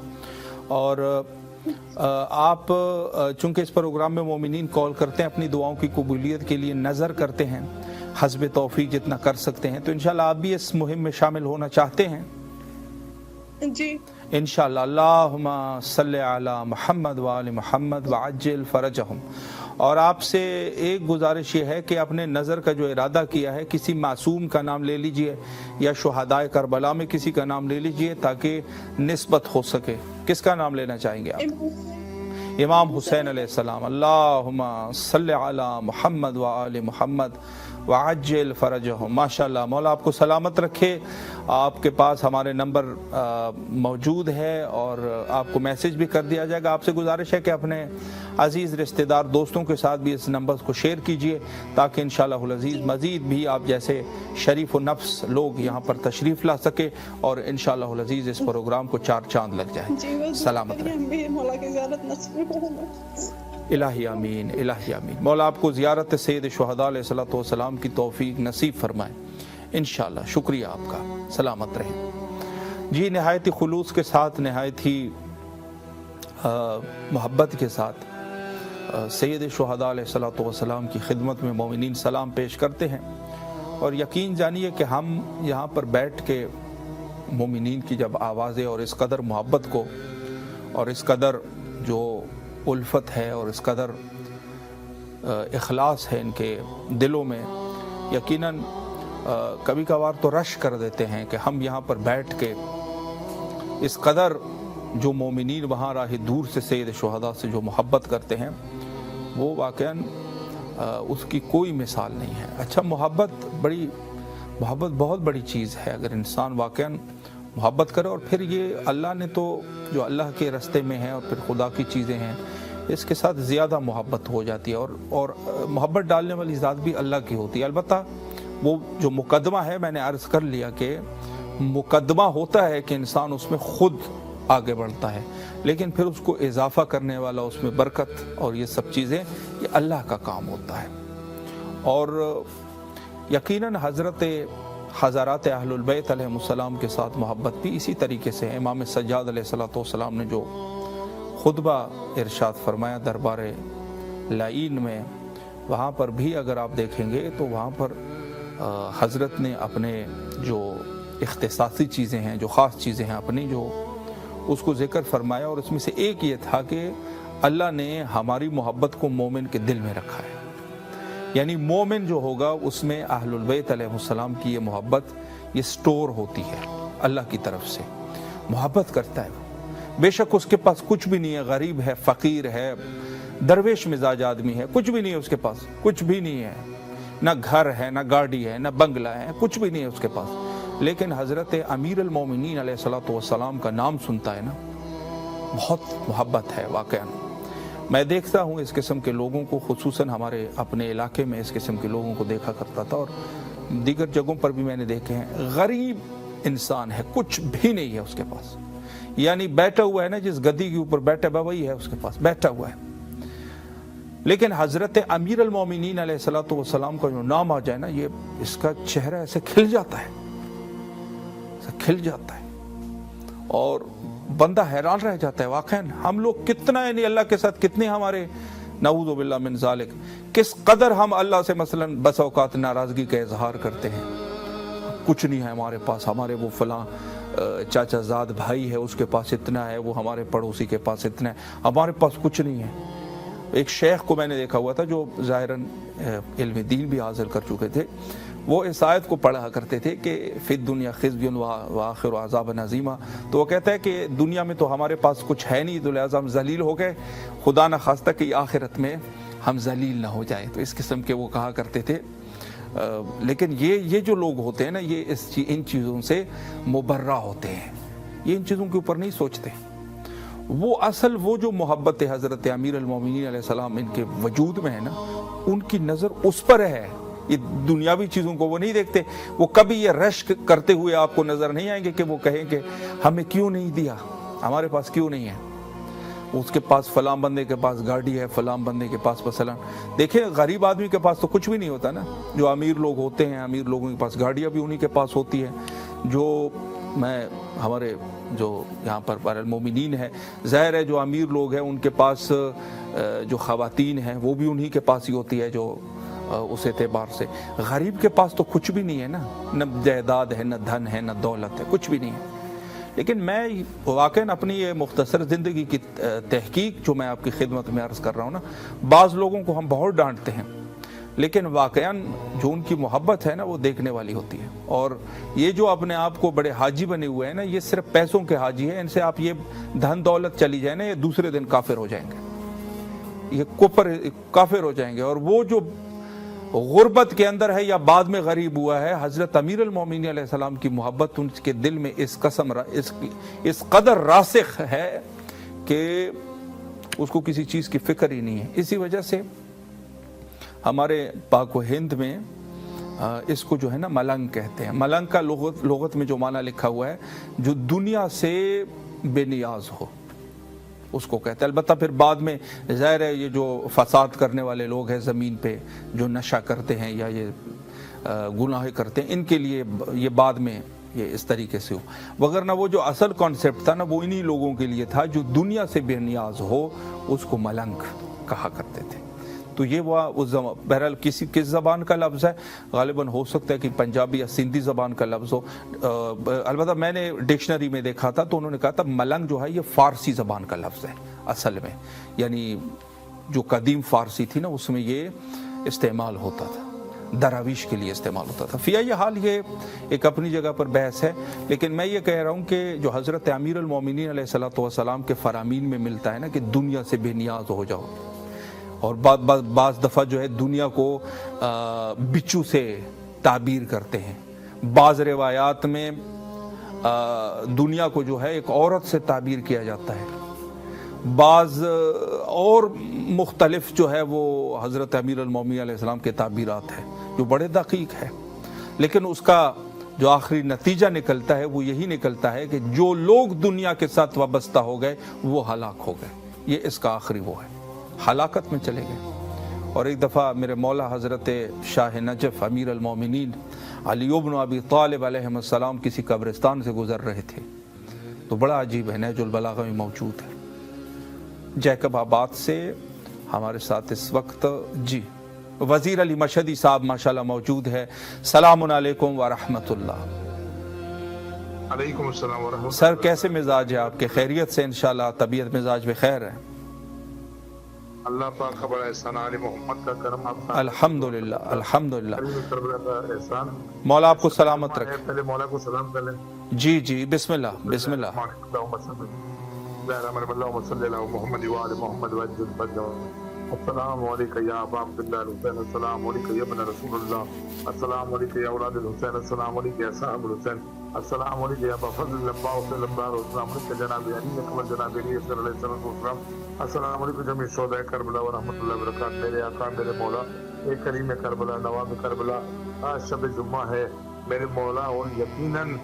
اور آپ چونکہ اس پروگرام میں مومنین کال کرتے ہیں اپنی دعاؤں کی قبولیت کے لیے، نظر کرتے ہیں حسب توفیق جتنا کر سکتے ہیں، تو انشاءاللہ آپ بھی اس مہم میں شامل ہونا چاہتے ہیں؟ جی انشاءاللہ۔ اللہم صلی علی محمد وآل محمد وعجل فرجہم۔ اور آپ سے ایک گزارش یہ ہے کہ اپنے نظر کا جو ارادہ کیا ہے کسی معصوم کا نام لے لیجئے، یا شہدائے کربلا میں کسی کا نام لے لیجئے تاکہ نسبت ہو سکے۔ کس کا نام لینا چاہیں گے آپ؟ امام حسین علیہ السلام۔ اللہم صلی علی محمد وآل محمد وعجل فرجہم۔ ماشاءاللہ، مولا آپ کو سلامت رکھے۔ آپ کے پاس ہمارے نمبر موجود ہے اور آپ کو میسج بھی کر دیا جائے گا۔ آپ سے گزارش ہے کہ اپنے عزیز رشتہ دار دوستوں کے ساتھ بھی اس نمبر کو شیئر کیجئے تاکہ انشاءاللہ العزیز مزید بھی آپ جیسے شریف و نفس لوگ یہاں پر تشریف لا سکے اور انشاءاللہ العزیز اس پروگرام کو 4 چاند لگ جائے۔ سلامت رہے۔ مولا کی زیارت نصیب ہو۔ الہی آمین، الہی آمین۔ مولا آپ کو زیارت سید شہداء علیہ الصلوۃ والسلام کی توفیق نصیب فرمائے انشاءاللہ۔ شکریہ آپ کا، سلامت رہیں۔ جی نہایت ہی خلوص کے ساتھ، نہایت ہی محبت کے ساتھ سید شہداء علیہ الصلوۃ والسلام کی خدمت میں مومنین سلام پیش کرتے ہیں، اور یقین جانیے کہ ہم یہاں پر بیٹھ کے مومنین کی جب آوازیں اور اس قدر محبت کو اور اس قدر جو الفت ہے اور اس قدر اخلاص ہے ان کے دلوں میں، یقیناً کبھی کبھار تو رش کر دیتے ہیں کہ ہم یہاں پر بیٹھ کے اس قدر جو مومنین وہاں راہ دور سے سید شہداء سے جو محبت کرتے ہیں وہ واقعاً اس کی کوئی مثال نہیں ہے۔ اچھا، محبت بہت بڑی چیز ہے۔ اگر انسان واقعاً محبت کرے، اور پھر یہ اللہ نے تو جو اللہ کے راستے میں ہیں اور پھر خدا کی چیزیں ہیں اس کے ساتھ زیادہ محبت ہو جاتی ہے، اور محبت ڈالنے والی ذات بھی اللہ کی ہوتی ہے۔ البتہ وہ جو مقدمہ ہے، میں نے عرض کر لیا کہ مقدمہ ہوتا ہے کہ انسان اس میں خود آگے بڑھتا ہے، لیکن پھر اس کو اضافہ کرنے والا، اس میں برکت اور یہ سب چیزیں، یہ اللہ کا کام ہوتا ہے۔ اور یقیناً حضرات اہل البیت علیہ السلام کے ساتھ محبت بھی اسی طریقے سے ہے۔ امام سجاد علیہ السلام نے جو خطبہ ارشاد فرمایا دربار لعین میں، وہاں پر بھی اگر آپ دیکھیں گے تو وہاں پر حضرت نے اپنے جو اختصاصی چیزیں ہیں، جو خاص چیزیں ہیں اپنی، جو اس کو ذکر فرمایا، اور اس میں سے ایک یہ تھا کہ اللہ نے ہماری محبت کو مومن کے دل میں رکھا ہے۔ یعنی مومن جو ہوگا اس میں اہل البیت علیہ السلام کی یہ محبت یہ سٹور ہوتی ہے، اللہ کی طرف سے محبت کرتا ہے وہ، بے شک اس کے پاس کچھ بھی نہیں ہے، غریب ہے، فقیر ہے، درویش مزاج آدمی ہے، کچھ بھی نہیں ہے اس کے پاس، کچھ بھی نہیں ہے، نہ گھر ہے، نہ گاڑی ہے، نہ بنگلہ ہے، کچھ بھی نہیں ہے اس کے پاس، لیکن حضرت امیر المومنین علیہ السلام کا نام سنتا ہے نا، بہت محبت ہے واقعاً۔ میں دیکھتا ہوں اس قسم کے لوگوں کو، خصوصاً ہمارے اپنے علاقے میں اس قسم کے لوگوں کو دیکھا کرتا تھا، اور دیگر جگہوں پر بھی میں نے دیکھے ہیں۔ غریب انسان ہے، کچھ بھی نہیں ہے اس کے پاس، یعنی بیٹھا ہوا ہے نا، جس گدی کے اوپر بیٹھا ہوا وہی ہے اس کے پاس، بیٹھا ہوا ہے، لیکن حضرت امیر المومنین علیہ السلام کا جو نام آ جائے نا، یہ اس کا چہرہ ایسے کھل جاتا ہے، ایسے کھل جاتا ہے، اور بندہ حیران رہ جاتا ہے۔ واقعاً ہم لوگ کتنا، یعنی اللہ کے ساتھ کتنے ہمارے نعوذ باللہ من ذالک، کس قدر ہم اللہ سے مثلاً بس اوقات ناراضگی کا اظہار کرتے ہیں، کچھ نہیں ہے ہمارے پاس، ہمارے وہ فلاں چاچا زاد بھائی ہے اس کے پاس اتنا ہے، وہ ہمارے پڑوسی کے پاس اتنا ہے، ہمارے پاس کچھ نہیں ہے۔ ایک شیخ کو میں نے دیکھا ہوا تھا جو ظاہراً علم دین بھی حاصل کر چکے تھے، وہ اس آیت کو پڑھا کرتے تھے کہ فی الدنیا خزی وآخر عذاب عظیما، تو وہ کہتا ہے کہ دنیا میں تو ہمارے پاس کچھ ہے نہیں، تو لہٰذا ہم ذلیل ہو گئے، خدا نہ خواستہ کہ آخرت میں ہم ذلیل نہ ہو جائیں، تو اس قسم کے وہ کہا کرتے تھے۔ لیکن یہ جو لوگ ہوتے ہیں نا، یہ ان چیزوں سے مبرہ ہوتے ہیں، یہ ان چیزوں کے اوپر نہیں سوچتے۔ وہ اصل وہ جو محبت حضرت امیر المومنین علیہ السلام ان کے وجود میں ہے نا، ان کی نظر اس پر ہے، یہ دنیاوی چیزوں کو وہ نہیں دیکھتے۔ وہ کبھی یہ رشک کرتے ہوئے آپ کو نظر نہیں آئیں گے کہ وہ کہیں کہ ہمیں کیوں نہیں دیا، ہمارے پاس کیوں نہیں ہے، اس کے پاس فلاں بندے کے پاس گاڑی ہے، فلاں بندے کے پاس مثلا دیکھیں غریب آدمی کے پاس تو کچھ بھی نہیں ہوتا نا، جو امیر لوگ ہوتے ہیں، امیر لوگوں کے پاس گاڑیاں بھی انہی کے پاس ہوتی ہیں۔ جو ہمارے جو یہاں پر بار المومنین ہے، ظاہر ہے جو امیر لوگ ہیں ان کے پاس جو خواتین ہیں وہ بھی انہی کے پاس ہی ہوتی ہے، جو اس اعتبار سے غریب کے پاس تو کچھ بھی نہیں ہے نا، نہ جائیداد ہے، نہ دھن ہے، نہ دولت ہے، کچھ بھی نہیں ہے۔ لیکن میں واقعاً اپنی یہ مختصر زندگی کی تحقیق جو میں آپ کی خدمت میں عرض کر رہا ہوں نا، بعض لوگوں کو ہم بہت ڈانٹتے ہیں، لیکن واقعاً جو ان کی محبت ہے نا وہ دیکھنے والی ہوتی ہے۔ اور یہ جو اپنے آپ کو بڑے حاجی بنے ہوئے ہیں نا، یہ صرف پیسوں کے حاجی ہیں، ان سے آپ یہ دھن دولت چلی جائے نا، یہ دوسرے دن کافر ہو جائیں گے، یہ کافر ہو جائیں گے۔ اور وہ جو غربت کے اندر ہے یا بعد میں غریب ہوا ہے، حضرت امیر المومنین علیہ السلام کی محبت ان کے دل میں اس قدر راسخ ہے کہ اس کو کسی چیز کی فکر ہی نہیں ہے۔ اسی وجہ سے ہمارے پاک و ہند میں اس کو جو ہے نا ملنگ کہتے ہیں۔ ملنگ کا لغت میں جو معنی لکھا ہوا ہے، جو دنیا سے بے نیاز ہو، اس کو کہتے ہیں۔ البتہ پھر بعد میں ظاہر ہے یہ جو فساد کرنے والے لوگ ہیں زمین پہ، جو نشہ کرتے ہیں یا یہ گناہ کرتے ہیں، ان کے لیے یہ بعد میں یہ اس طریقے سے ہو، وگرنہ وہ جو اصل کانسیپٹ تھا نا وہ انہی لوگوں کے لیے تھا جو دنیا سے بے نیاز ہو، اس کو ملنگ کہا کرتے تھے۔ تو یہ وہ بہرحال کس زبان کا لفظ ہے، غالباً ہو سکتا ہے کہ پنجابی یا سندھی زبان کا لفظ ہو۔ البتہ میں نے ڈکشنری میں دیکھا تھا تو انہوں نے کہا تھا ملنگ جو ہے یہ فارسی زبان کا لفظ ہے اصل میں، یعنی جو قدیم فارسی تھی نا اس میں یہ استعمال ہوتا تھا، دراویش کے لیے استعمال ہوتا تھا۔ فی الحال حال یہ ایک اپنی جگہ پر بحث ہے، لیکن میں یہ کہہ رہا ہوں کہ جو حضرت امیر المومنین علیہ السلام کے فرامین میں ملتا ہے نا کہ دنیا سے بے نیاز ہو جاؤ، اور بعض دفعہ جو ہے دنیا کو بچو سے تعبیر کرتے ہیں، بعض روایات میں دنیا کو جو ہے ایک عورت سے تعبیر کیا جاتا ہے، بعض اور مختلف جو ہے وہ حضرت امیر المومنین علیہ السلام کے تعبیرات ہیں جو بڑے دقیق ہے، لیکن اس کا جو آخری نتیجہ نکلتا ہے وہ یہی نکلتا ہے کہ جو لوگ دنیا کے ساتھ وابستہ ہو گئے وہ ہلاک ہو گئے. یہ اس کا آخری وہ ہے، ہلاکت میں چلے گئے. اور ایک دفعہ میرے مولا حضرت شاہ نجف امیر المومنین علی بن ابی طالب علیہ السلام کسی قبرستان سے گزر رہے تھے تو بڑا عجیب ہے، نہج البلاغہ میں موجود ہے. جیکب آباد سے ہمارے ساتھ اس وقت جی وزیر علی مشہدی صاحب ماشاءاللہ موجود ہے. السلام علیکم ورحمۃ اللہ. علیکم السلام ورحمۃ اللہ. سر کیسے مزاج ہے آپ کے؟ خیریت سے انشاءاللہ؟ طبیعت مزاج بخیر ہے؟ اللہ پاک کا بڑا احسان، آل محمد کا کرم آپ کا. الحمدللہ الحمدللہ. کربلا کا احسان. مولا آپ کو سلامت رکھے. پہلے مولا کو سلام کر لیں. جی جی بسم اللہ بسم اللہ. اللہم صلی علی محمد وآل محمد وعجل فرجہ. السلام علیکم یا ابا عبداللہ الحسین، السلام علیکم یا ابن رسول اللہ، السلام علیکم یا اولاد الحسین، السلام علیکم یا صاحب الحسین، السلام علیکم یا ابا فضل اللہ وسلم البار، السلام علیکم جناب علی اکبر جناب علی صلی اللہ علیہ وسلم، السلام علیکم جميع شہداء کربلا ورحمۃ اللہ وبرکاتہ. میرے آقا میرے مولا اے کریم کربلا نواب کربلا، آج شب جمعہ ہے میرے مولا اور یقیناً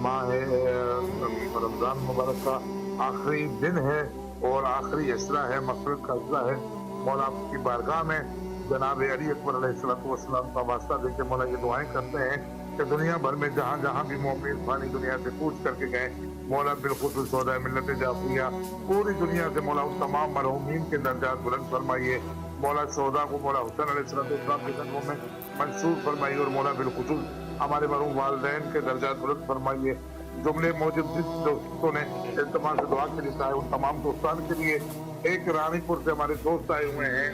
ماہ رمضان مبارک کا آخری دن ہے اور آخری عشرہ ہے، مغفرت کا عشرہ ہے. مولا آپ کی بارگاہ میں جناب علی اکبر علیہ السلام کا واسطہ دے کے مولا یہ دعائیں کرتے ہیں کہ دنیا بھر میں جہاں جہاں بھی مومن فانی دنیا سے کوچ کر کے گئے، مولا بالخصوص شہداء ملت جعفریہ پوری دنیا سے مولا ان تمام مرحومین کے درجات بلند فرمائیے. مولا شہداء کو مولا حسین علیہ السلام کے جنگوں میں منصور فرمائیے اور مولا بالخصوص ہمارے مرحوم والدین کے درجات بلند فرمائیے. جملے موجب جس دوستوں نے التماس سے دعا کے لکھا ہے ان تمام دوستان کے لیے ایک رانی پور سے ہمارے دوست آئے ہوئے ہیں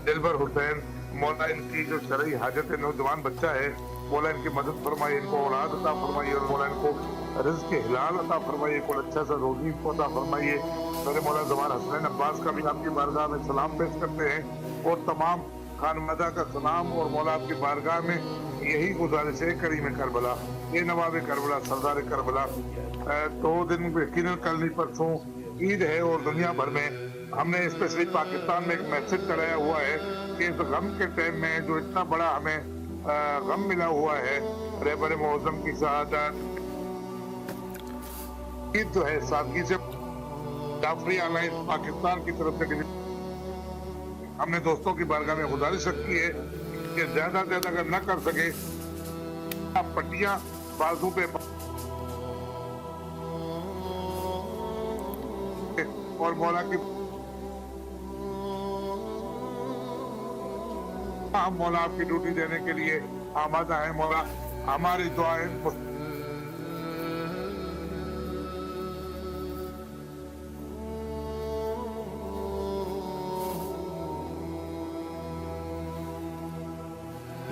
دلبر حسین. مولا ان کی جو شرعی حاجت ہے، نوجوان بچہ ہے، مولا ان کی مدد فرمائیے، ان کو اولاد عطا فرمائیے اور مولا ان کو رزق حلال عطا فرمائیے، کوئی اچھا سا روزی کو عطا فرمائیے. میرے مولا زمان حسنین عباس کا بھی آپ کی بارگاہ میں سلام پیش کرتے ہیں اور تمام خانمدہ کا سلام، اور مولا آپ کی بارگاہ میں یہی گزارش ہے کریم کربلا یہ نواب کربلا سردار کربلا. 2 دن یقیناً کل نہیں پرسوں عید ہے اور دنیا بھر میں ہم نے اسپیشلی پاکستان میں ایک میسج کرایا ہوا ہے کہ اس غم کے ٹائم میں جو اتنا بڑا ہمیں غم ملا ہوا ہے رہبر معظم کی شہادت، عید جو ہے سادگی سے جعفری الائنس پاکستان کی طرف سے ہم نے دوستوں کی بارگاہ میں گزارش رکھی ہے کہ زیادہ سے زیادہ اگر نہ کر سکے پٹیاں بازو پہ اور مولا کی ہم مولا آپ کی ڈیوٹی دینے کے لیے آمادہ ہیں. مولا ہماری دعائیں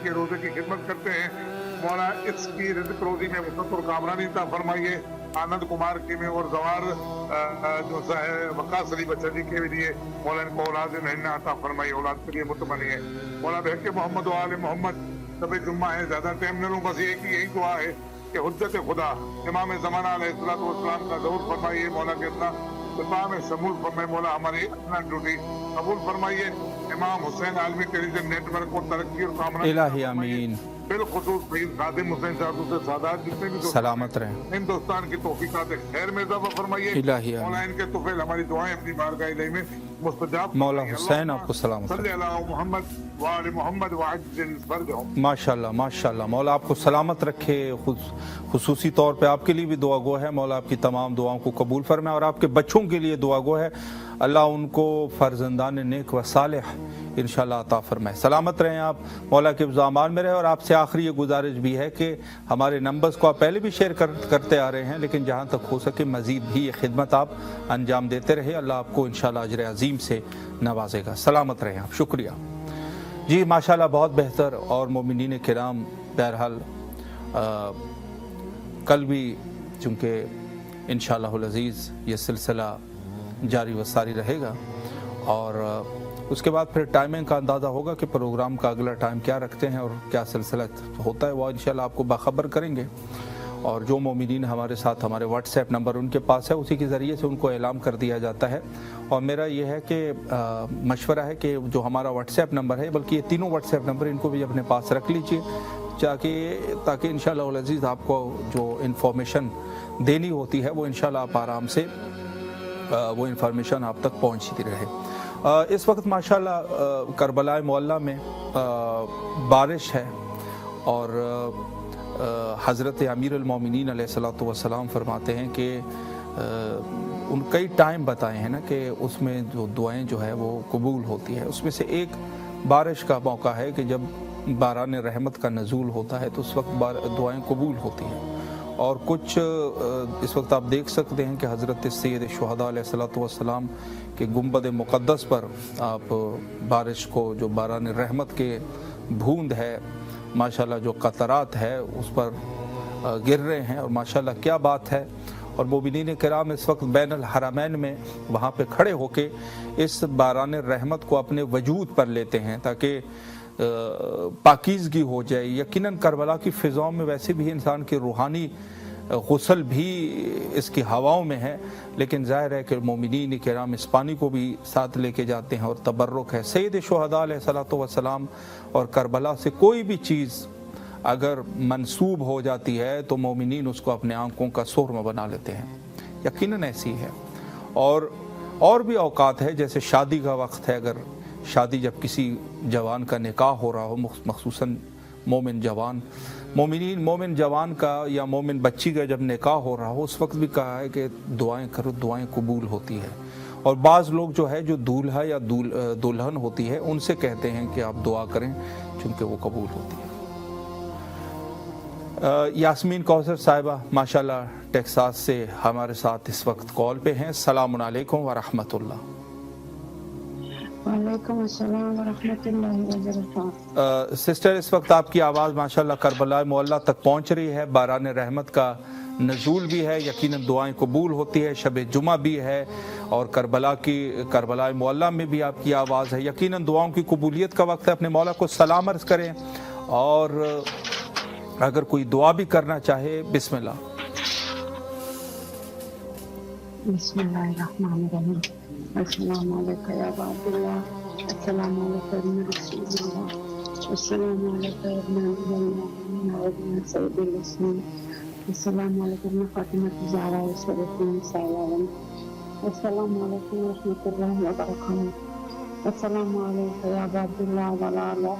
کے روزے کی خدمت کرتے ہیں. مولا اس کی رزق روزی میں وسعت اور کامرانی عطا فرمائیے. آنند کمار کی میں اور زوار جو ہے وقاص علی بچہ جی کے لیے مولا ان کو اولاد نہینا عطا فرمائیے، اولاد کے لیے متمنی ہے. مولا بحق محمد و آل محمد شب جمعہ ہے، زیادہ ٹائم نہ لوں، بس یہی دعا ہے کہ حجت خدا امام زمانہ علیہ السلام کا ظہور فرمائیے. مولا کے اپنا دفاع میں شمول فرمائے. مولا ہماری اپنا ڈیوٹی قبول فرمائیے. امام حسین عالمی ٹیلیویژن نیٹ ورک کو ترقی اور کامرانی الہی آمین. بالخصوص سید خادم حسین صاحب سے سادات جتنے بھی سلامت رہیں. ہندوستان کی توفیقات خیر میں اضافہ فرمائیے. الہی آمین. مولا ان کے طفیل ہماری دعائیں اپنی بارگاہ الہی میں مستجاب. مولا حسین آپ کو سلامت صلی اللہ محمد وآل محمد وعجل فرجہم. ماشاءاللہ ماشاءاللہ. مولا آپ کو سلامت رکھے. خصوصی طور پہ آپ کے لیے بھی دعا گو ہے. مولا آپ کی تمام دعاؤں کو قبول فرمائے اور آپ کے بچوں کے لیے دعا گو ہے. اللہ ان کو فرزندان نیک و صالح انشاءاللہ عطا فرمائے. سلامت رہیں آپ. مولا کے امان میں رہے. اور آپ سے آخری یہ گزارش بھی ہے کہ ہمارے نمبرز کو آپ پہلے بھی شیئر کرتے آ رہے ہیں، لیکن جہاں تک ہو سکے مزید بھی یہ خدمت آپ انجام دیتے رہے. اللہ آپ کو انشاءاللہ اجر عظیم سے نوازے گا. سلامت رہیں آپ. شکریہ جی. ماشاءاللہ بہت بہتر. اور مومنین کرام بہرحال کل بھی چونکہ انشاءاللہ العزیز یہ سلسلہ جاری و ساری رہے گا اور اس کے بعد پھر ٹائمنگ کا اندازہ ہوگا کہ پروگرام کا اگلا ٹائم کیا رکھتے ہیں اور کیا سلسلہ ہوتا ہے، وہ انشاءاللہ آپ کو باخبر کریں گے. اور جو مومنین ہمارے ساتھ ہمارے واٹس ایپ نمبر ان کے پاس ہے اسی کے ذریعے سے ان کو اعلام کر دیا جاتا ہے. اور میرا یہ ہے کہ مشورہ ہے کہ جو ہمارا واٹس ایپ نمبر ہے بلکہ یہ تینوں واٹس ایپ نمبر ان کو بھی اپنے پاس رکھ لیجیے تاکہ انشاءاللہ العزیز آپ کو جو انفارمیشن دینی ہوتی ہے وہ انشاءاللہ آپ آرام سے وہ انفارمیشن آپ تک پہنچتی رہے. اس وقت ماشاءاللہ کربلا معلیٰ میں بارش ہے اور حضرت امیر المومنین علیہ الصلوۃ والسلام فرماتے ہیں کہ ان کئی ٹائم بتائے ہیں نا کہ اس میں جو دعائیں جو ہے وہ قبول ہوتی ہے. اس میں سے ایک بارش کا موقع ہے کہ جب باران رحمت کا نزول ہوتا ہے تو اس وقت دعائیں قبول ہوتی ہیں. اور کچھ اس وقت آپ دیکھ سکتے ہیں کہ حضرت سید شہداء علیہ الصلوۃ والسلام کے گنبد مقدس پر آپ بارش کو جو باران رحمت کے بھوند ہے ماشاءاللہ جو قطرات ہے اس پر گر رہے ہیں اور ماشاءاللہ کیا بات ہے. اور مومنین کرام اس وقت بین الحرمین میں وہاں پہ کھڑے ہو کے اس باران رحمت کو اپنے وجود پر لیتے ہیں تاکہ پاکیزگی ہو جائے. یقیناً کربلا کی فضاؤں میں ویسے بھی انسان کے روحانی غسل بھی اس کی ہواؤں میں ہے لیکن ظاہر ہے کہ مومنین کرام اس پانی کو بھی ساتھ لے کے جاتے ہیں اور تبرک ہے. سید شہداء علیہ الصلوۃ والسلام اور کربلا سے کوئی بھی چیز اگر منسوب ہو جاتی ہے تو مومنین اس کو اپنے آنکھوں کا سرمہ بنا لیتے ہیں. یقیناً ایسی ہے. اور بھی اوقات ہے جیسے شادی کا وقت ہے. اگر شادی جب کسی جوان کا نکاح ہو رہا ہو مخصوصاً مومن جوان کا یا مومن بچی کا جب نکاح ہو رہا ہو اس وقت بھی کہا ہے کہ دعائیں کرو دعائیں قبول ہوتی ہے. اور بعض لوگ جو ہے جو دولہا یا دلہن ہوتی ہے ان سے کہتے ہیں کہ آپ دعا کریں چونکہ وہ قبول ہوتی ہے. یاسمین کوثر صاحبہ ماشاءاللہ ٹیکساس سے ہمارے ساتھ اس وقت کال پہ ہیں. السلام علیکم ورحمۃ اللہ. وعلیکم السلام ورحمۃ اللہ وبرکاتہ. سسٹر اس وقت آپ کی آواز ماشاءاللہ کربلا معلیٰ تک پہنچ رہی ہے. باران رحمت کا نزول بھی ہے یقیناً دعائیں قبول ہوتی ہے. شب جمعہ بھی ہے اور کربلا معلیٰ میں بھی آپ کی آواز ہے. یقیناً دعاؤں کی قبولیت کا وقت ہے. اپنے مولا کو سلام عرض کریں اور اگر کوئی دعا بھی کرنا چاہے بسم اللہ. بسم اللہ الرحمن الرحیم. السلام علیکم یا عبد اللہ. السلام علیکم رسول اللہ. السلام علیکم ابن سید الاسلام. السلام علیکم فاطمہ زہرا شریفین سلام. السلام علیکم ورحمۃ اللہ وبرکاتہ. السلام علیکم یا عبد اللہ ولا اللہ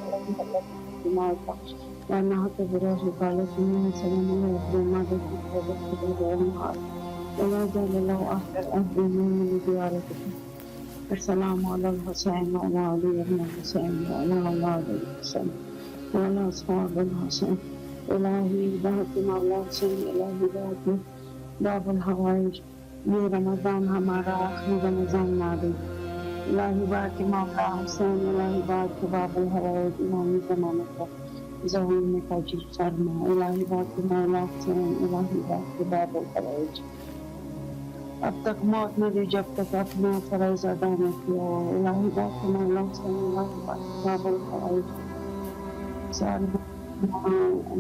ونحت براج قالتنا سلام علیکم ما ولا جعل الله أهل الأهل من ديارتكم. السلام على الحسين وعلى علي بن الحسين وعلى أولاد الحسين وعلى أصحاب الحسين. إلهي بارك مولا حسين. إلهي بارك باب الحوائج. یہ رمضان ہمارا آخری رمضان نادی. إلهي بارك مولا حسين. إلهي بارك باب الحوائج. إلهي زمانہ کا ظہور میں تاجر فرما. إلهي بارك مولا حسين. إلهي بارك باب الحوائج. اب تک موت نہ دی جب تک اپنا فرائض ادا نہ کیا. الہی بات مولا صلی اللہ علیہ وسلم سارے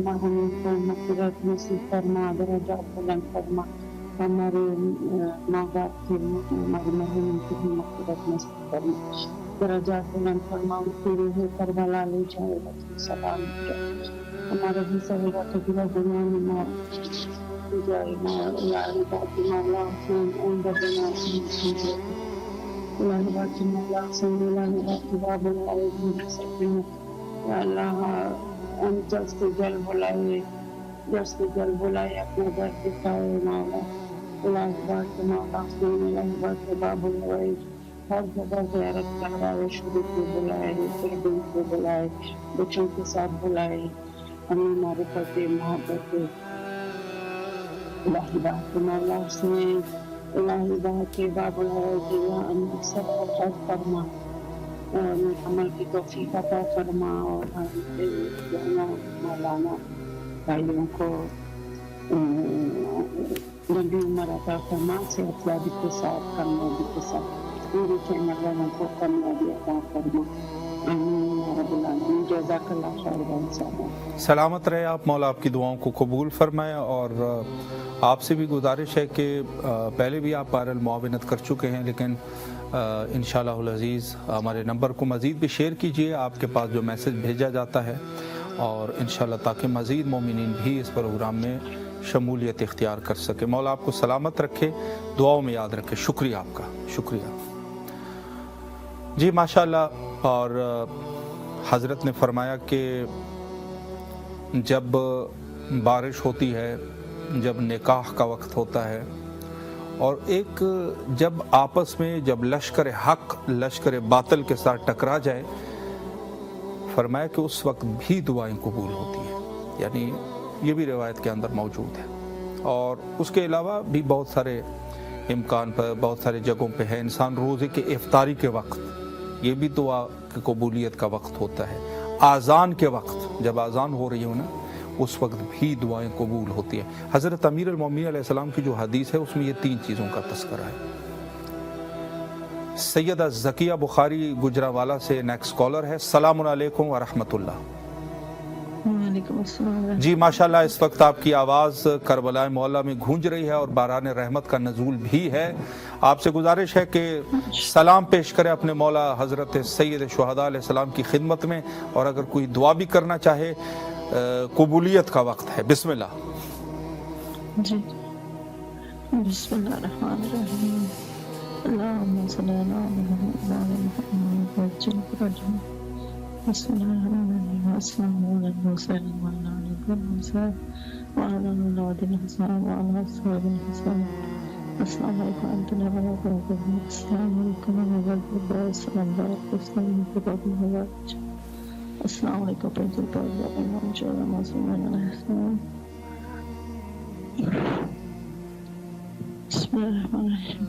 مرحومین کو مغفرت نصیب فرما. درجات بلند فرما. ہمارے ماں باپ کی ہمارے مرحومین کی بھی مغفرت نصیب فرما. درجات بلند فرما. ان کی روح کربلا لے جائے سلام جائے. ہمارے بھی صغیرہ کبیرہ گناہ میں الہی بات مولا حسین عند بنا الہی بات مولا حسین. الہی بات باب الحوائج میں سکتے ہیں. یا اللہ ہم جلد سے جلد بلائے اپنا در دکھائے مولا. الہی بات مولا حسین. الہی بات باب الحوائج ہر جگہ زیارت کروائے. شروع کو بلائے پھر دل کو بلائے بچوں کے ساتھ بلائے. ہمیں معرفت محبت الہی بات مولا حسین. الہی بات باب الحوائج یا ہم سب کو خیر فرما. عمل کی توفیق عطا فرما. اور مولانا بھائیوں کو لمبی عمر عطا فرما. صحت یابی کے ساتھ کامیابی کے ساتھ پوری چینل والوں کو کامیابی عطا فرما. آمین. رب العالمین جزاک اللہ خیر انصافا. سلامت رہے آپ, مولا آپ کی دعاؤں کو قبول فرمائے. اور آپ سے بھی گزارش ہے کہ پہلے بھی آپ بہرحال معاونت کر چکے ہیں, لیکن انشاءاللہ العزیز ہمارے نمبر کو مزید بھی شیئر کیجئے, آپ کے پاس جو میسج بھیجا جاتا ہے, اور انشاءاللہ تاکہ مزید مومنین بھی اس پروگرام میں شمولیت اختیار کر سکے. مولا آپ کو سلامت رکھے, دعاؤں میں یاد رکھے. شکریہ آپ کا, شکریہ جی ماشاءاللہ. اور حضرت نے فرمایا کہ جب بارش ہوتی ہے, جب نکاح کا وقت ہوتا ہے, اور ایک جب آپس میں جب لشکر حق لشکر باطل کے ساتھ ٹکرا جائے, فرمایا کہ اس وقت بھی دعائیں قبول ہوتی ہیں. یعنی یہ بھی روایت کے اندر موجود ہے. اور اس کے علاوہ بھی بہت سارے امکان پر, بہت سارے جگہوں پہ ہے. انسان روزے کے افطاری کے وقت یہ بھی دعا کی قبولیت کا وقت ہوتا ہے. آذان کے وقت جب آذان ہو رہی ہو نا, اس وقت بھی دعائیں قبول ہوتی ہیں. حضرت امیر المومنین علیہ السلام کی جو حدیث ہے اس میں یہ 3 چیزوں کا تذکرہ ہے. سیدہ زکیہ بخاری گجرانوالہ سے نیکسٹ کالر ہے. السلام علیکم ورحمۃ اللہ. وعلیکم السلام. جی ماشاءاللہ, اس وقت آپ کی آواز کربلا معلیٰ میں گونج رہی ہے اور باران رحمت کا نزول بھی ہے. آپ سے گزارش ہے کہ سلام پیش کریں اپنے مولا حضرت سید شہداء علیہ السلام کی خدمت میں, اور اگر کوئی دعا بھی کرنا چاہے, قبولیت کا وقت ہے. بسم اللہ. جی بسم اللہ الرحمن الرحیم. اللہم صلی علی محمد وعلی محمد وعجل فرجهم. بسم اللہ الرحمن الرحیم. السلام علیکم وعلی الحسن وعلی اولاد الحسن وعلی اصحاب الحسن. السلام علیکم ورحمۃ اللہ وبرکاتہ. السلام علیکم ورحمۃ اللہ وبرکاتہ. السلام علیکم پنجل پاک امام چودہ معصومین علیہ السلام. بسم اللہ الرحمن الرحیم.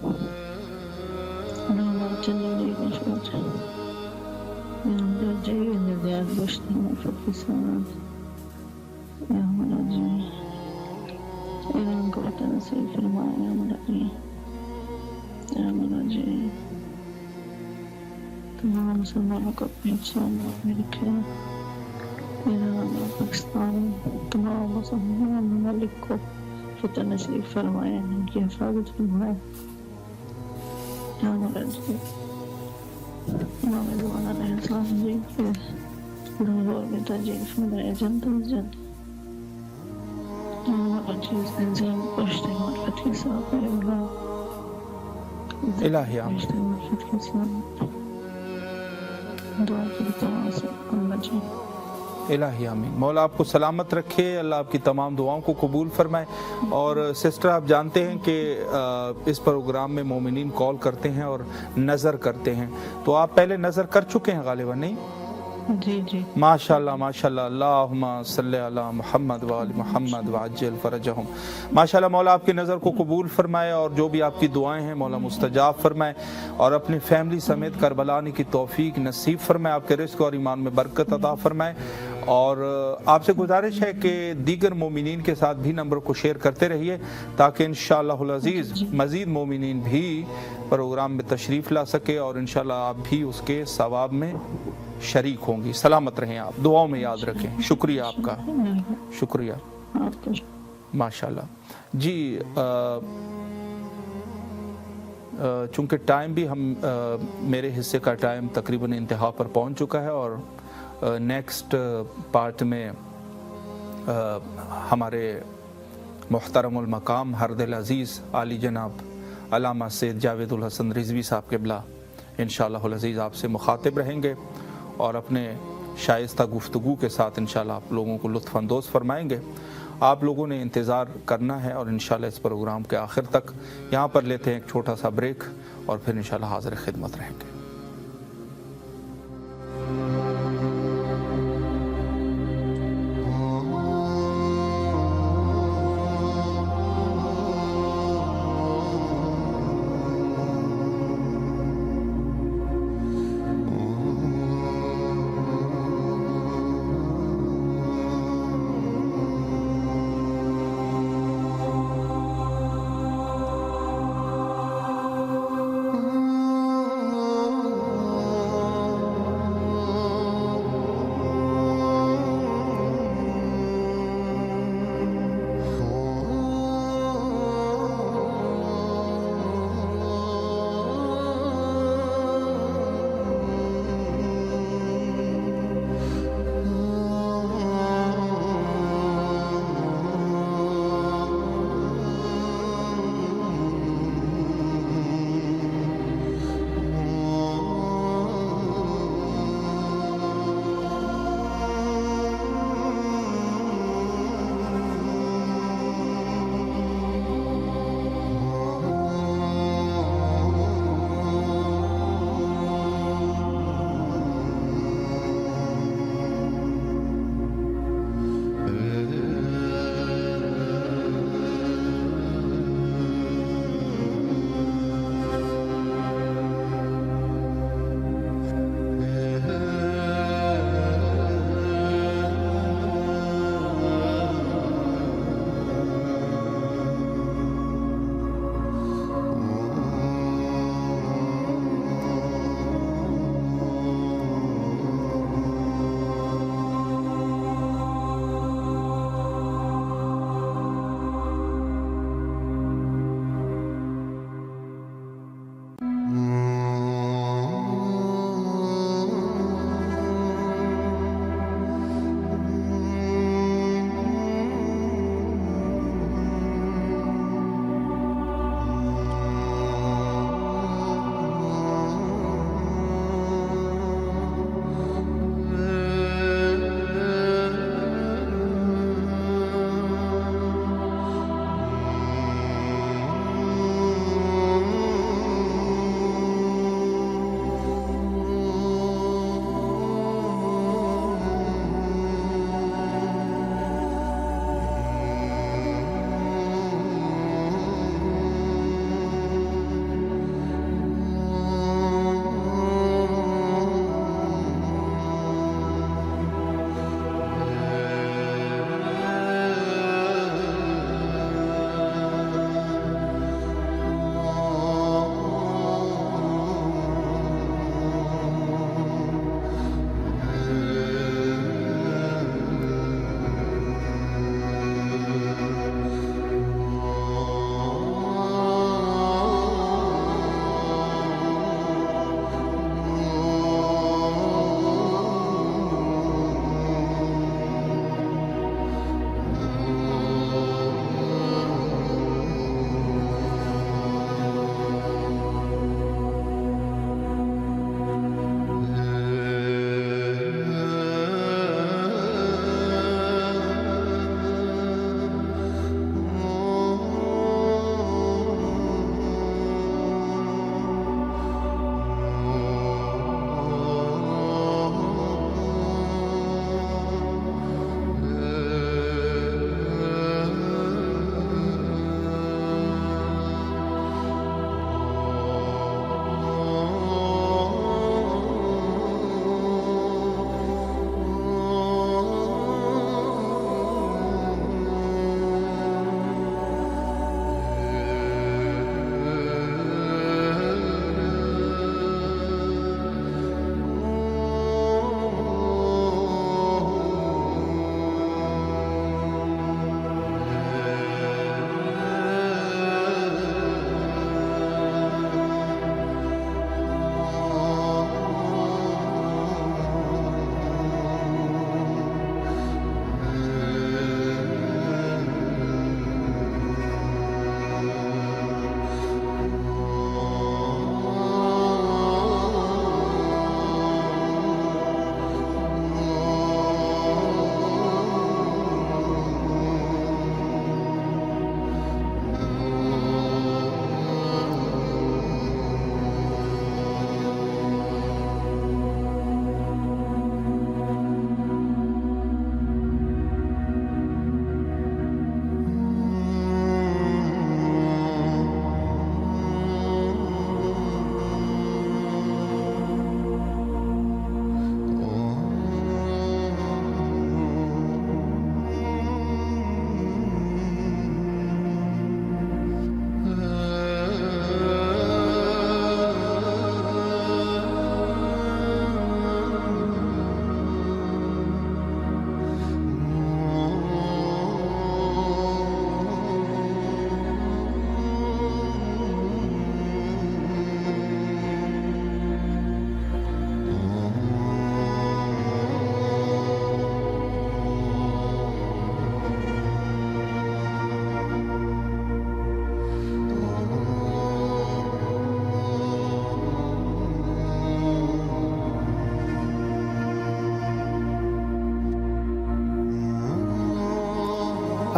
اللہم جللی نشوت یا درجی نزیاد بشت مفت سانات یا مراجی ایران کو بتا نصیب فرمائے یا مراجی یا مراجی. تمام مسلمانوں کو اپنے سامنے میں رکھے. ایران اور پاکستان تمام مسلمان ممالک کو فتح نصیب فرمائے, ان کی حفاظت فرمائے. امام زمان علیہ السلام جی کے لاہور میں تجیل فرمائے جنت الجنت. ہمارا چیز نظام پشتے معرفت کے ساتھ الہی آمین. پشتے معرفت کے ساتھ دعا کی تمام سے اللہ جی. الہی آمین. مولا آپ کو سلامت رکھے, اللہ آپ کی تمام دعاؤں کو قبول فرمائے. اور سسٹر آپ جانتے ہیں کہ اس پروگرام میں مومنین کال کرتے ہیں اور نظر کرتے ہیں, تو آپ پہلے نظر کر چکے ہیں غالباً, نہیں؟ جی جی ماشاءاللہ ماشاءاللہ. اللہم صلی علی محمد وآل محمد وعجل فرجہم. ماشاءاللہ مولا آپ کی نظر کو قبول فرمائے, اور جو بھی آپ کی دعائیں ہیں مولا مستجاب فرمائے, اور اپنی فیملی سمیت کربلا آنے کی توفیق نصیب فرمائے. آپ کے رزق اور ایمان میں برکت عطا فرمائے. اور آپ سے گزارش ہے کہ دیگر مومنین کے ساتھ بھی نمبر کو شیئر کرتے رہیے, تاکہ انشاءاللہ العزیز مزید مومنین بھی پروگرام میں تشریف لا سکے, اور انشاءاللہ آپ بھی اس کے ثواب میں شریک ہوں گی. سلامت رہیں آپ, دعاؤں میں یاد رکھیں. شکریہ آپ کا, شکریہ. ماشاءاللہ. جی چونکہ ٹائم بھی میرے حصے کا ٹائم تقریباً انتہا پر پہنچ چکا ہے, اور نیکسٹ پارٹ میں ہمارے محترم المقام ہر دل عزیز عالی جناب علامہ سید جاوید الحسن رضوی صاحب قبلہ انشاءاللہ العزیز آپ سے مخاطب رہیں گے, اور اپنے شائستہ گفتگو کے ساتھ انشاءاللہ آپ لوگوں کو لطف اندوز فرمائیں گے. آپ لوگوں نے انتظار کرنا ہے, اور انشاءاللہ اس پروگرام کے آخر تک یہاں پر لیتے ہیں ایک چھوٹا سا بریک, اور پھر انشاءاللہ حاضر خدمت رہیں گے.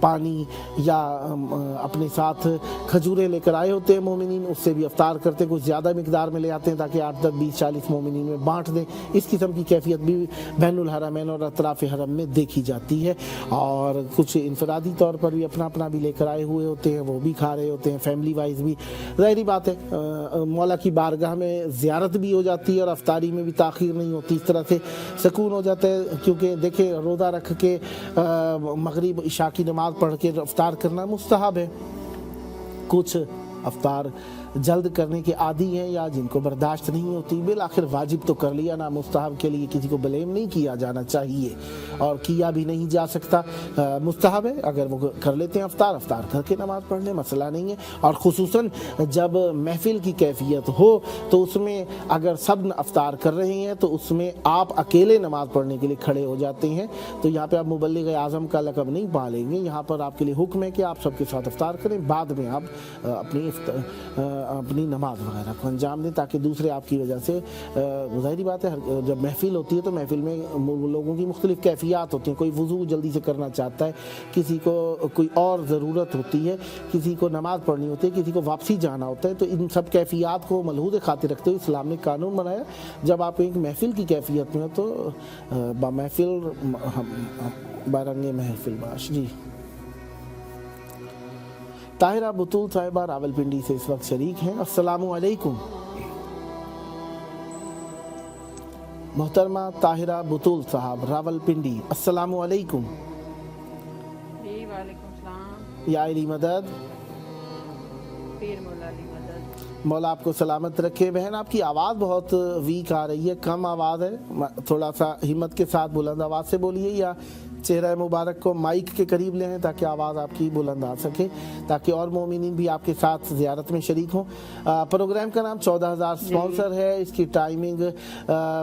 پانی یا اپنے ساتھ کھجوریں لے کر آئے ہوتے ہیں مومنین، اس سے بھی افطار کرتے ہیں، کچھ زیادہ مقدار میں لے آتے ہیں تاکہ 8 10 20 40 مومنین میں بانٹ دیں۔ اس قسم کی کیفیت بھی بین الحرمین اور اطراف حرم میں دیکھی جاتی ہے، اور کچھ انفرادی طور پر بھی اپنا اپنا بھی لے کر آئے ہوئے ہوتے ہیں، وہ بھی کھا رہے ہوتے ہیں، فیملی وائز بھی۔ ظاہری بات ہے مولا کی بارگاہ میں زیارت بھی ہو جاتی ہے اور افطاری میں بھی تاخیر نہیں ہوتی، اس طرح سے سکون ہو جاتا ہے۔ کیونکہ دیکھیں روزہ رکھ کے مغرب عشاء کی نماز پڑھ کے افطار کرنا مستحب ہے۔ کچھ افطار جلد کرنے کے عادی ہیں یا جن کو برداشت نہیں ہوتی، بالآخر واجب تو کر لیا نا، مستحب کے لیے کسی کو بلیم نہیں کیا جانا چاہیے اور کیا بھی نہیں جا سکتا، مستحب ہے۔ اگر وہ کر لیتے ہیں افطار کر کے نماز پڑھ لیں، مسئلہ نہیں ہے۔ اور خصوصاً جب محفل کی کیفیت ہو تو اس میں اگر سب افطار کر رہے ہیں تو اس میں آپ اکیلے نماز پڑھنے کے لیے کھڑے ہو جاتے ہیں، تو یہاں پہ آپ مبلغ اعظم کا لقب نہیں پالیں گے، یہاں پر آپ کے لیے حکم ہے کہ آپ سب کے ساتھ افطار کریں، بعد میں آپ اپنی نماز وغیرہ کو انجام دیں تاکہ دوسرے آپ کی وجہ سے، ظاہری بات ہے جب محفل ہوتی ہے تو محفل میں لوگوں کی مختلف کیفیات ہوتی ہیں، کوئی وضو جلدی سے کرنا چاہتا ہے، کسی کو کوئی اور ضرورت ہوتی ہے، کسی کو نماز پڑھنی ہوتی ہے، کسی کو واپسی جانا ہوتا ہے، تو ان سب کیفیات کو ملحوظ خاطر رکھتے ہوئے اسلام نے قانون بنایا جب آپ ایک محفل کی کیفیت میں ہو تو محفل بارنگے محفل باش۔ جی طاہرہ بطول صاحبہ راولپنڈی سے اس وقت شریک ہیں۔ السلام علیکم محترمہ طاہرہ بطول صاحب راولپنڈی، السلام علیکم۔ جی وعلیکم السلام۔ یا علی مدد، پیر مولا علی مدد۔ مولا آپ کو سلامت رکھے۔ بہن آپ کی آواز بہت ویک آ رہی ہے، کم آواز ہے، تھوڑا سا ہمت کے ساتھ بلند آواز سے بولیے یا چہرہ مبارک کو مائک کے قریب لے ہیں تاکہ آواز آپ کی بلند آ سکے، تاکہ اور مومنین بھی آپ کے ساتھ زیارت میں شریک ہوں۔ پروگرام کا نام 14,000 سپانسر ہے، اس کی ٹائمنگ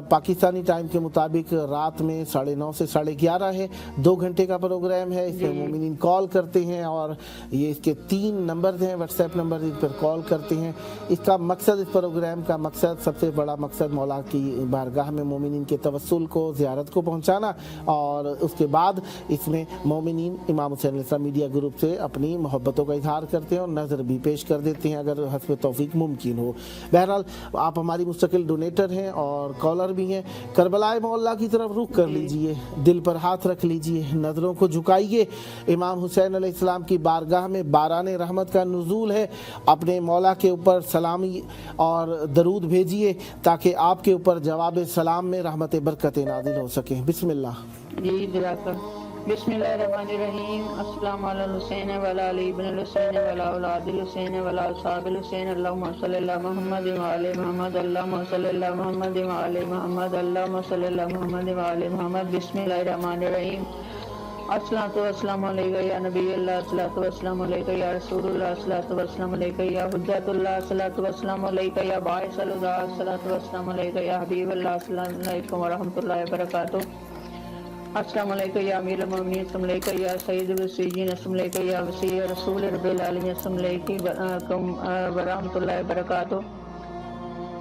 پاکستانی ٹائم کے مطابق رات میں 9:30 سے 11:30 ہے، 2 گھنٹے کا پروگرام ہے۔ اس میں مومنین کال کرتے ہیں اور یہ اس کے 3 نمبر ہیں، واٹس ایپ نمبر، ان پر کال کرتے ہیں۔ اس کا مقصد، اس پروگرام کا مقصد، سب سے بڑا مقصد مولا کی بارگاہ میں مومنین کے توسل کو، زیارت کو پہنچانا، اور اس کے بعد اس میں مومنین امام حسین علیہ السلام میڈیا گروپ سے اپنی محبتوں کا اظہار کرتے ہیں اور نظر بھی پیش کر دیتے ہیں اگر حسب توفیق ممکن ہو۔ بہرحال آپ ہماری مستقل ڈونیٹر ہیں اور کالر بھی ہیں۔ کربلا مولا کی طرف رخ کر لیجئے، دل پر ہاتھ رکھ لیجئے، نظروں کو جھکائیے۔ امام حسین علیہ السلام کی بارگاہ میں باران رحمت کا نزول ہے، اپنے مولا کے اوپر سلامی اور درود بھیجیے تاکہ آپ کے اوپر جواب سلام میں رحمت برکتیں نازل ہو سکیں۔ بسم اللہ۔ جی جزاک اللہ۔ بسم اللہ الرحمن الرحیم۔ السلام علی الحسین وعلی علی ابن الحسین وعلی اولاد الحسین وعلی اصحاب الحسین، اللہم صلی اللہ محمد وعلی محمد، اللہم صلی اللہ محمد وعلی محمد، اللہم صلی اللہ محمد وعلی محمد۔ بسم اللہ الرحمن الرحیم۔ الصلاۃ والسلام علیکہ یا نبی اللہ، الصلاۃ والسلام علیکہ یا رسول اللہ، الصلاۃ والسلام علیکہ یا حجت اللہ، الصلاۃ والسلام علیکہ یا باعث الہدیٰ، الصلاۃ والسلام علیکہ یا حبیب اللہ۔ السلام علیکم ورحمۃ اللہ وبرکاتہ۔ السلام علیکم یا امیر المومنین، السلام علیکم یا سید السیدین، السلام علیکم یا وسیع رسول رب العالمین، السلام علیکم ورحمۃ اللہ وبرکاتہ۔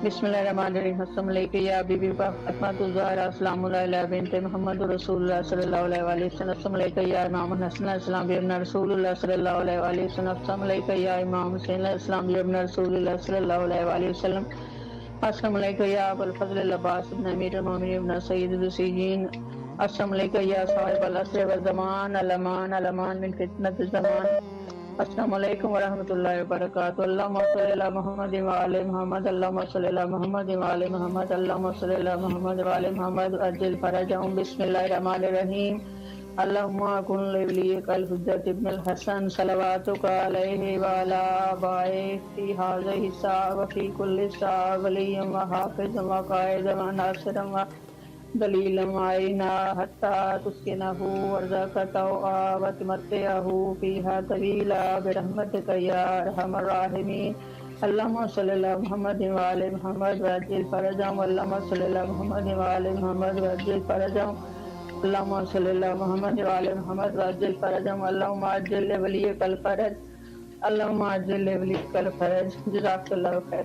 بسم اللہ الرحمن الرحیم۔ السلام علیکم یا بی بی فاطمہ الزہرا، السلام علیہ بنت محمد رسول اللہ صلی اللہ علیہ وآلہ وسلم، السلام علیکم یا امام حسن علیہ السلام ابن رسول اللہ صلی اللہ علیہ وآلہ وسلم، السلام علیکم یا امام حسین علیہ السلام ابن رسول اللہ صلی اللہ علیہ وآلہ وسلم، السلام علیکم یا ابو الفضل العباس ابن امیر المومنین ابن سید السیدین، السلام علیکم یا صاحب العصر والزمان، الامان الامان من فتنة الزمان، السلام علیکم ورحمۃ اللہ وبرکاتہ۔ اللہم صلی اللہ محمد وعلی محمد، اللہم صلی اللہ محمد وعلی محمد، اللہم صلی اللہ محمد وعلی محمد، عجل فرجہم۔ بسم اللہ الرحمن الرحیم۔ اللہم کن لولیک الحجۃ ابن الحسن صلواتک علیہ وعلی آبائہ فی ہذہ الساعۃ وفی کل ساعۃ ولیہ وحافظ وقائد وناصر دلیل معینا حتی تسکنہ ورزق طوعا وتمتعہ فیہا طویلا برحمتک یا ارحم الراحمین۔ اللہم صلی اللہ محمد وعلی محمد وعجل فرجہم، اللہم صلی اللہ محمد وعلی محمد وعجل فرجہم، اللہم صلی اللہ محمد وعلی محمد وعجل فرجہم، اللہم عجل لولیک الفرج، اللہم عجل لولیک الفرج۔ جزاک اللہ خیر۔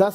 10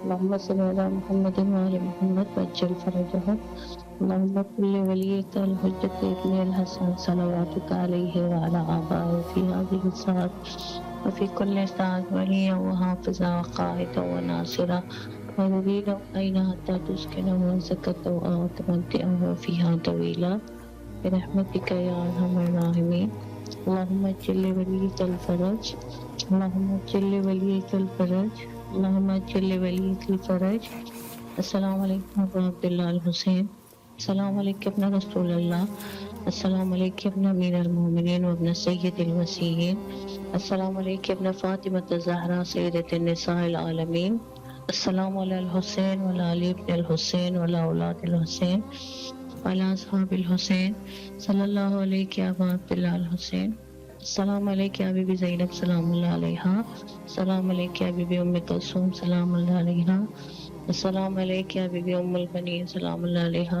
اللهم صل على محمد وعلى محمد وعجل فرجهم اللهم كل وليك الحجة ابن الحسن صلواتك عليه وعلى آبائه في هذه الساعة وفي كل ساعة وليا وحافظا وقائدا وناصرا ودليلا أين حتى تسكنه وزكته وتمتعه فيها طويلا برحمتك يا أرحم الراحمين اللهم اجل وليك الفرج اللهم اجل وليك الفرج اللهم اجل وليك الفرج السلام علیکم عبداللہ الحسین السلام علیکم ابن رسول اللہ السلام علیکم ابن امیر المومنین وابن سید الوسیین السلام علیکم ابن فاطمة الزہرا سیدۃ النساء العالمین السلام علی الحسین وعلی علی ابن الحسین وعلی اولاد الحسین وعلی اصحاب الحسین صلی اللہ علیہ ابا عبداللہ الحسین السلام علیکم یا بی بی زینب سلام اللہ علیہا السلام علیکم یا بی بی ام کلثوم سلام اللہ علیہا السلام علیکم یا بی بی ام البنین سلام اللہ علیہا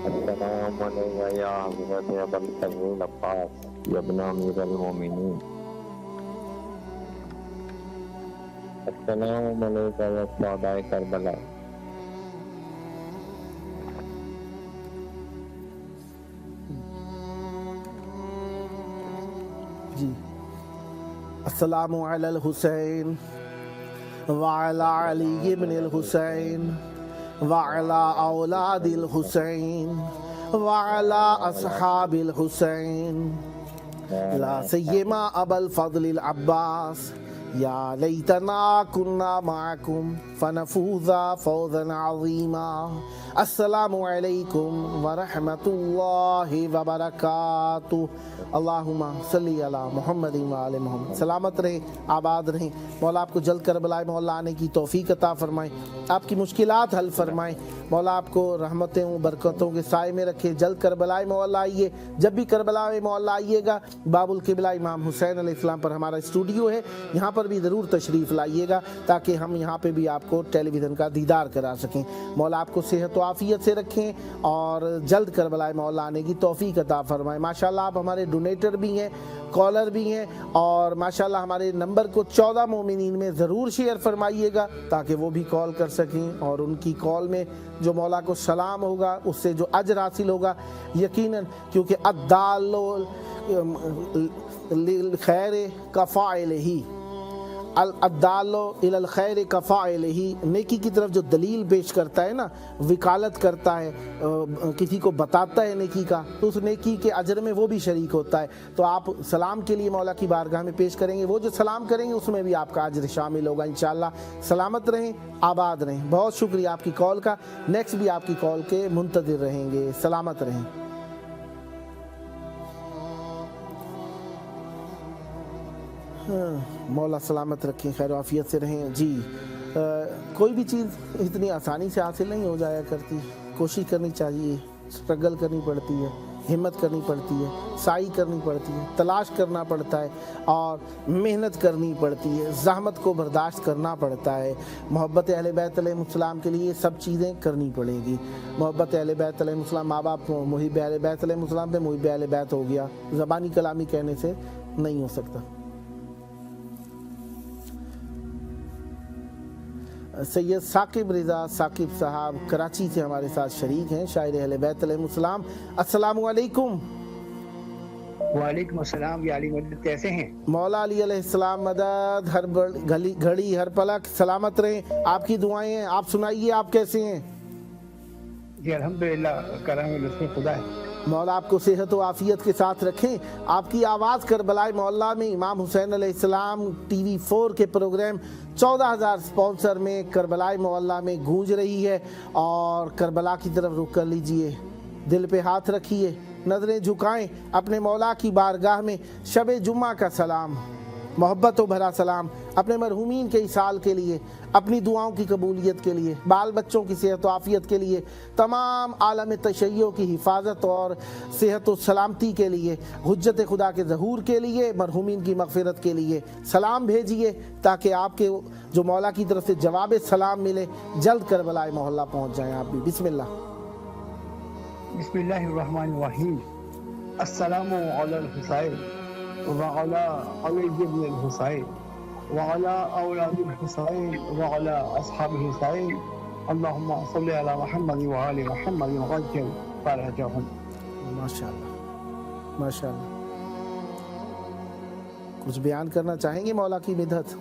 السلام علیکم یا حضرت ابو الفضل عباس ابن امیر المومنین. السلام علیکم یا شہداء کربلا. جی السلام علی الحسین وعلی علی ابن الحسین وعلی اولاد الحسین وعلی اصحاب الحسین لا سیما ابا الفضل العباس یا لیتنا کنا معکم فنفوز فوزا عظیما. السلام علیکم ورحمۃ اللہ وبرکاتہ. اللہم صلی علی محمد وآل محمد. سلامت رہیں، آباد رہیں. مولا آپ کو جلد کربلا مولا آنے کی توفیق عطا فرمائیں، آپ کی مشکلات حل فرمائیں. مولا آپ کو رحمتیں و برکتوں کے سائے میں رکھے. جلد کربلا مولا آئیے. جب بھی کربلا مولا آئیے گا، باب القبلہ امام حسین علیہ السلام پر ہمارا اسٹوڈیو ہے، یہاں پر بھی ضرور تشریف لائیے گا تاکہ ہم یہاں پہ بھی آپ کو ٹیلی ویژن کا دیدار کرا سکیں. مولا آپ کو صحت و عافیت سے رکھیں اور جلد کربلا مولا آنے کی توفیق عطا فرمائیں. ماشاءاللہ آپ ہمارے ڈونیٹر بھی ہیں، کالر بھی ہیں، اور ماشاءاللہ ہمارے نمبر کو 14 مومنین میں ضرور شیئر فرمائیے گا تاکہ وہ بھی کال کر سکیں، اور ان کی کال میں جو مولا کو سلام ہوگا اس سے جو اجر حاصل ہوگا یقیناً، کیونکہ الدال للخیر کفاعلہ، الدال الی الخیر کفاعلہ، نیکی کی طرف جو دلیل پیش کرتا ہے نا، وکالت کرتا ہے، کسی کو بتاتا ہے نیکی کا، تو اس نیکی کے اجر میں وہ بھی شریک ہوتا ہے. تو آپ سلام کے لیے مولا کی بارگاہ میں پیش کریں گے، وہ جو سلام کریں گے اس میں بھی آپ کا اجر شامل ہوگا انشاءاللہ. سلامت رہیں، آباد رہیں. بہت شکریہ آپ کی کال کا. نیکسٹ بھی آپ کی کال کے منتظر رہیں گے. سلامت رہیں. مولا سلامت رکھیں، خیر و عافیت سے رہیں. جی کوئی بھی چیز اتنی آسانی سے حاصل نہیں ہو جایا کرتی، کوشش کرنی چاہیے، سٹرگل کرنی پڑتی ہے، ہمت کرنی پڑتی ہے، سعی کرنی پڑتی ہے، تلاش کرنا پڑتا ہے اور محنت کرنی پڑتی ہے، زحمت کو برداشت کرنا پڑتا ہے. محبت اہل بیت علیہ السلام کے لیے یہ سب چیزیں کرنی پڑیں گی. محبت اہل بیت علیہ السلام، ماں باپ محب اہل بیت علیہ السلام پہ محب اہل بیت ہو گیا، زبانی کلامی کہنے سے نہیں ہو سکتا. سید ثاقب رضا ثاقب صاحب کراچی سے ہمارے ساتھ شریک ہیں، شاعر اہل بیت علیہ السلام. السلام علیکم. وعلیکم السلام یا علی مدد، کیسے ہیں؟ مولا علی علیہ السلام مدد، ہر گھڑی ہر پلک سلامت رہیں. آپ کی دعائیں ہیں، آپ سنائیے آپ کیسے ہیں؟ جی الحمدللہ، کرم لطف خدا ہے. مولا آپ کو صحت و عافیت کے ساتھ رکھیں. آپ کی آواز کربلا مولا میں امام حسین علیہ السلام ٹی وی 4 کے پروگرام 14,000 سپانسر میں کربلا مولا میں گونج رہی ہے، اور کربلا کی طرف رخ کر لیجئے، دل پہ ہاتھ رکھیے، نظریں جھکائیں اپنے مولا کی بارگاہ میں. شب جمعہ کا سلام، محبت و بھرا سلام اپنے مرحومین کے اصال کے لیے، اپنی دعاؤں کی قبولیت کے لیے، بال بچوں کی صحت و عافیت کے لیے، تمام عالم تشیع کی حفاظت اور صحت و سلامتی کے لیے، حجت خدا کے ظہور کے لیے، مرحومین کی مغفرت کے لیے سلام بھیجیے تاکہ آپ کے جو مولا کی طرف سے جواب سلام ملے. جلد کربلا محلہ پہنچ جائیں آپ بھی. بسم اللہ. بسم اللہ الرحمن الرحیم. السلام علی الحسین وعلی علی ابن الحسین وعلی اولاد الحسین وعلی اصحاب الحسین. اللہم صلی علی محمد وعلی محمد وعجل فرجہم. ماشاءاللہ ماشاءاللہ. کچھ بیان کرنا چاہیں گے مولا کی مدحت؟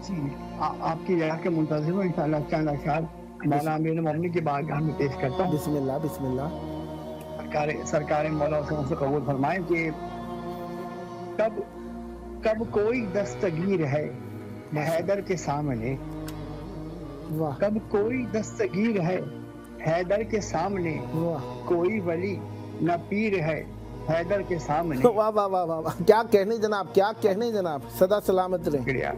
جی آپ کی رعایت کے منتظر ہوں، انشاءاللہ چند اشعار مولا امیر المومنین کی بارگاہ میں پیش کرتا ہوں. بسم اللہ بسم اللہ. سرکار مولا حسین سے قبول فرمائیں کہ کب کوئی دستگیر ہے حیدر کے سامنے، کب کوئی دستگیر ہے حیدر کے سامنے، کوئی ولی نہ پیر ہے حیدر کے سامنے. واہ واہ واہ واہ، کیا کہنے جناب، کیا کہنے جناب، سدا سلامت رہیں. شکریہ.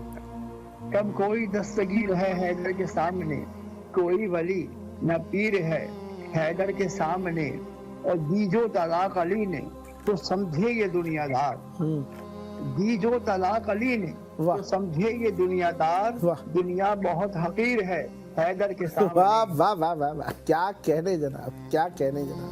کب کوئی دستگیر ہے حیدر کے سامنے، کوئی ولی نہ پیر ہے حیدر کے سامنے، اور دی جو طلاق علی نے تو سمجھے یہ دنیا دار، دی جو طلاق علی نے تو سمجھے یہ دنیا دار، دنیا بہت حقیر ہے حیدر کے سامنے. واہ واہ واہ واہ واہ، کیا کہنے جناب، کیا کہنے جناب.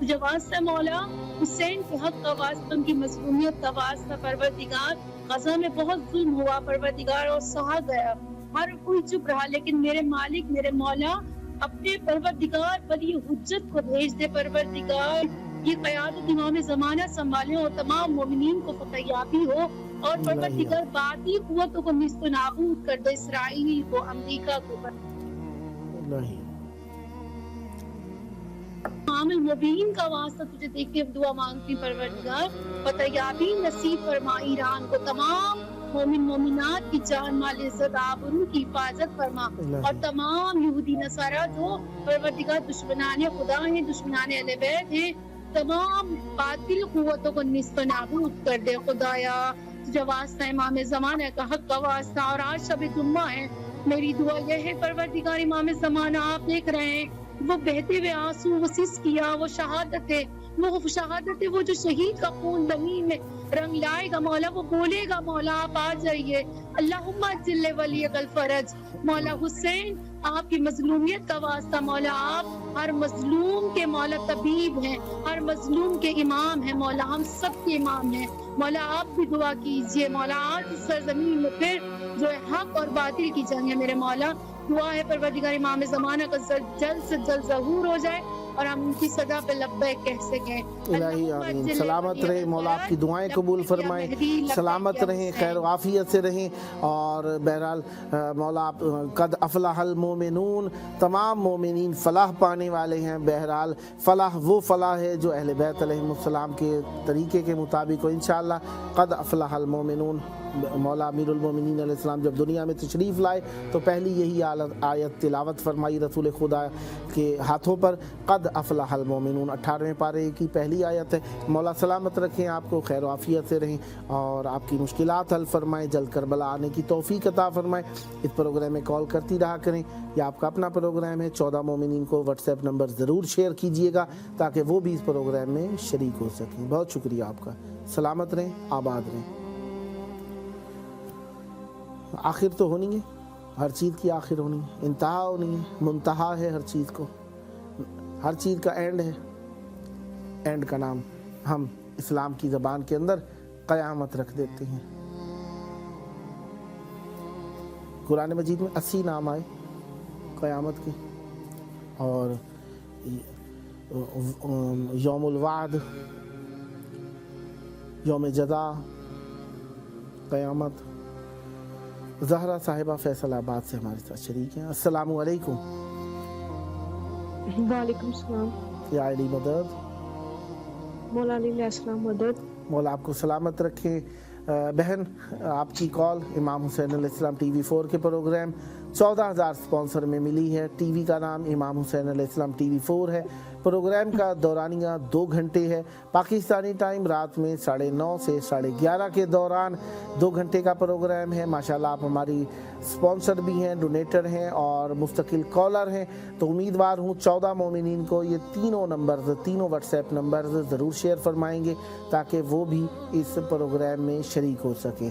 تجھے واسطہ مولا حسین کے حق کا واسطہ، ان کی مظلومیت کا واسطہ پروردگار، غزہ میں بہت ظلم ہوا پروردگار اور سہا گیا، ہر کوئی چپ رہا، لیکن میرے مالک میرے مولا اپنے پروردگار ولی حجت کو بھیج دے پروردگار، یہ قیادت امام زمانہ سنبھالے اور تمام مومنین کو فتحیابی ہو، اور پروردگار باطل قوتوں کو نیست و نابود کر دے، اسرائیل کو، امریکہ کو، امام المبین کا واسطہ تجھے دیکھ کے دعا مانگتی پروردگار، فتحیابی نصیب فرما ایران کو، تمام مومن مومنات کی جان مال عزت آبرو کی حفاظت فرما، اور تمام یہودی نصارہ جو پروردگار دشمنان خدا ہیں، دشمنان اہل بیت ہیں، تمام باطل قوتوں کو نیست و نابود کر دے خدایا، تجھے واسطہ امام زمانہ کا حق کا واسطہ، اور آج شب جمعہ ہے، میری دعا یہ ہے پروردگار امام زمانہ آپ دیکھ رہے ہیں وہ بہتے ہوئے آنسو، وہ کیا وہ شہادت ہے، وہ شہادت ہے، وہ جو شہید کا خون زمین میں رنگ لائے گا مولا، وہ بولے گا مولا آپ آ جائیے، اللہم اجل ولی الفرج، مولا حسین آپ کی مظلومیت کا واسطہ مولا، آپ ہر مظلوم کے مولا طبیب ہیں، ہر مظلوم کے امام ہیں مولا، ہم سب کے امام ہیں مولا، آپ بھی دعا کیجئے مولا، آج اس سرزمین میں پھر جو ہے حق اور باطل کی جنگ ہے میرے مولا، دعا ہے پروردگار امام زمانہ کا جلد سے جلد ظہور ہو جائے اور ہم ان کی صدا پہ لبیک کہہ سکیں۔ الہی آمین، سلامت رہیں مولا، آپ کی دعائیں قبول فرمائیں، سلامت رہیں، خیر و عافیت سے رہیں، اور بہرحال مولا آپ قد افلح المومنون، تمام مومنین فلاح پانے والے ہیں، بہرحال فلاح وہ فلاح ہے جو اہل بیت علیہ السلام کے طریقے کے مطابق ہو انشاءاللہ، قد افلح المومنون۔ مولا امیر المومنین علیہ السلام جب دنیا میں تشریف لائے تو پہلی یہی آیت تلاوت فرمائی رسول خدا کے ہاتھوں پر، قد افلح المومنون، 18ویں پارے کی پہلی آیت ہے۔ مولا سلامت رکھیں، آپ کو خیر و عافیت سے رہیں اور آپ کی مشکلات حل فرمائیں، جلد کربلا آنے کی توفیق عطا فرمائیں۔ اس پروگرام میں کال کرتی رہا کریں، یہ آپ کا اپنا پروگرام ہے، 14 مومنین کو واٹس ایپ نمبر ضرور شیئر کیجئے گا تاکہ وہ بھی اس پروگرام میں شریک ہو سکیں۔ بہت شکریہ آپ کا، سلامت رہیں، آباد رہیں۔ آخر تو ہونی ہے، ہر چیز کی آخر ہونی ہے، انتہا ہونی ہے، منتہا ہے ہر چیز کو، ہر چیز کا اینڈ ہے، اینڈ کا نام ہم اسلام کی زبان کے اندر قیامت رکھ دیتے ہیں۔ قرآن مجید میں 80 نام آئے قیامت کے، اور یوم الوعد، یوم جزا، قیامت۔ زہرا صاحبہ فیصل آباد سے ہمارے ساتھ شریک ہیں، السلام علیکم۔ وعلیکم السلام۔ یا علی مدد، مولا علی علیہ السلام مدد۔ مولا آپ کو سلامت رکھیں۔ بہن آپ کی کال امام حسین علیہ السلام ٹی وی 4 کے پروگرام 14,000 سپانسر میں ملی ہے۔ ٹی وی کا نام امام حسین علیہ السلام ٹی وی 4 ہے۔ پروگرام کا دورانیہ 2 گھنٹے ہے، پاکستانی ٹائم رات میں 9:30 سے 11:30 کے دوران 2 گھنٹے کا پروگرام ہے۔ ماشاءاللہ آپ ہماری سپانسر بھی ہیں، ڈونیٹر ہیں اور مستقل کالر ہیں، تو امیدوار ہوں 14 مومنین کو یہ تینوں نمبرز، تینوں واٹس ایپ نمبرز ضرور شیئر فرمائیں گے تاکہ وہ بھی اس پروگرام میں شریک ہو سکیں۔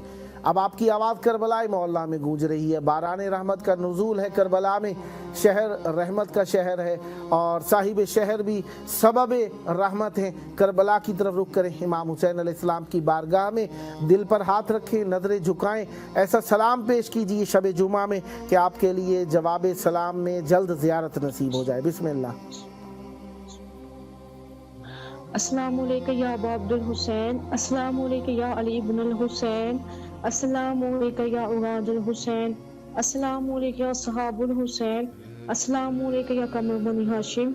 اب آپ کی آواز کربلا مولا میں گونج رہی ہے، باران رحمت کا نزول ہے کربلا میں، شہر رحمت کا شہر ہے اور صاحب شہر بھی سبب رحمت ہیں۔ کربلا کی طرف رخ کریں، امام حسین علیہ السلام کی بارگاہ میں دل پر ہاتھ رکھیں، نظریں جھکائیں، ایسا سلام پیش کیجیے شب جمعہ میں کہ آپ کے لیے جواب سلام میں جلد زیارت نصیب ہو جائے۔ بسم اللہ۔ السلام علیکم یا ابا عبد الحسین، السلام علیکم یا علی ابن الحسین، السلام علیکم یا اولاد الحسین، السلام علیکم یا صحاب الحسین، السلام علیکم یا قمر بنی ہاشم۔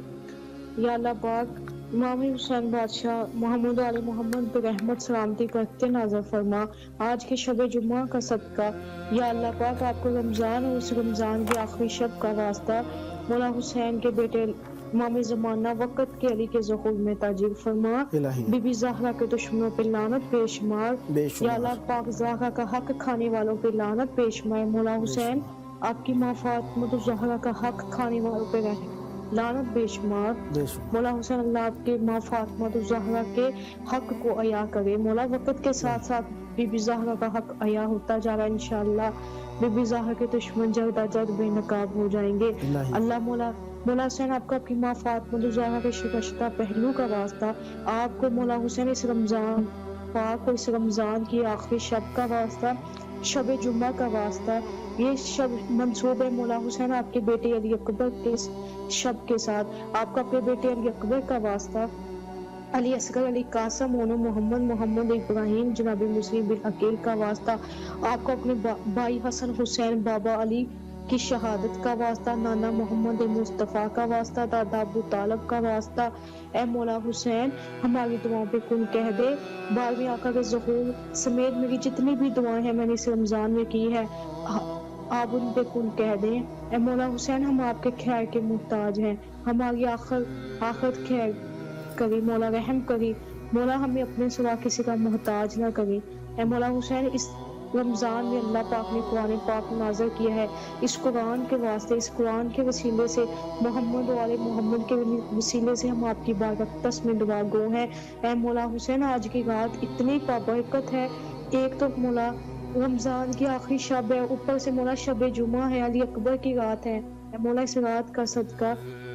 یا اللہ پاک امام حسین بادشاہ محمد علی محمد پر رحمت سلامتی کرتے نازل فرما، آج کے شب جمعہ کا صدقہ یا اللہ پاک آپ کو رمضان اور اس رمضان کی آخری شب کا واسطہ مولا حسین کے بیٹے امام زمانہ وقت کے علی کے ظہور میں تاجر فرما، بی بی زہرا کے دشمنوں پہ لعنت بے شمار، یا اللہ پاک زہرا کا حق کھانے والوں پہ لعنت بے شمار، مولا حسین آپ کی ماں فاطمہ زہرا کا حق کھانے والوں پہ لعنت بے شمار، مولا حسین اللہ آپ کے ماں فاطمہ زہرا کے حق کو عیا کرے، مولا وقت کے ساتھ ساتھ بی بی زہرا کا حق عیا ہوتا جا رہا ہے، انشاءاللہ بی بی زہرا کے دشمن جلد از جلد بے نقاب ہو جائیں گے۔ اللہ مولا مولا حسین آپ کو اپنی ماں فاطمہ زہرا کے شکستہ پہلو کا واسطہ، آپ کو مولا حسین اس رمضان پاک کو، اس رمضان کی آخری شب کا واسطہ، شب جمعہ کا واسطہ، یہ شب منسوب ہے مولا حسین آپ کے بیٹے علی اکبر کے شب کے ساتھ، آپ کا اپنے بیٹے علی اکبر کا واسطہ، علی اصغر، علی قاسم، مونو محمد، محمد ابراہیم، جناب مسلم بن عقیل کا واسطہ، آپ کو اپنے بھائی حسن حسین، بابا علی کی شہادت کا واسطہ، نانا محمد مصطفیٰ کا واسطہ، دادا ابو طالب کا واسطہ، اے مولا حسین ہماری دعاؤں پہ کن کہہ دے، 12ویں آقا کے ظہور سمیت میری جتنی بھی دعائیں ہیں میں نے اس رمضان میں کی ہے، آپ ان پہ کن کہہ دیں۔ اے مولا حسین ہم آپ کے خیر کے محتاج ہیں، ہماری آخرت خیر کری، مولا رحم کری، مولا ہمیں اپنے سوا کسی کا محتاج نہ کری۔ اے مولا حسین اس رمضان میں اللہ پاک نے قرآن پاک نازل کیا ہے، اس قرآن کے واسطے، اس قرآن کے وسیلے سے، محمد والے محمد کے وسیلے سے ہم آپ کی بارگاہ میں دعا گو ہیں۔ اے مولا حسین آج کی رات اتنی بابرکت ہے، ایک تو مولا رمضان کی آخری شب ہے، اوپر سے مولا شب جمعہ ہے، علی اکبر کی رات ہے، اے مولا اس رات کا صدقہ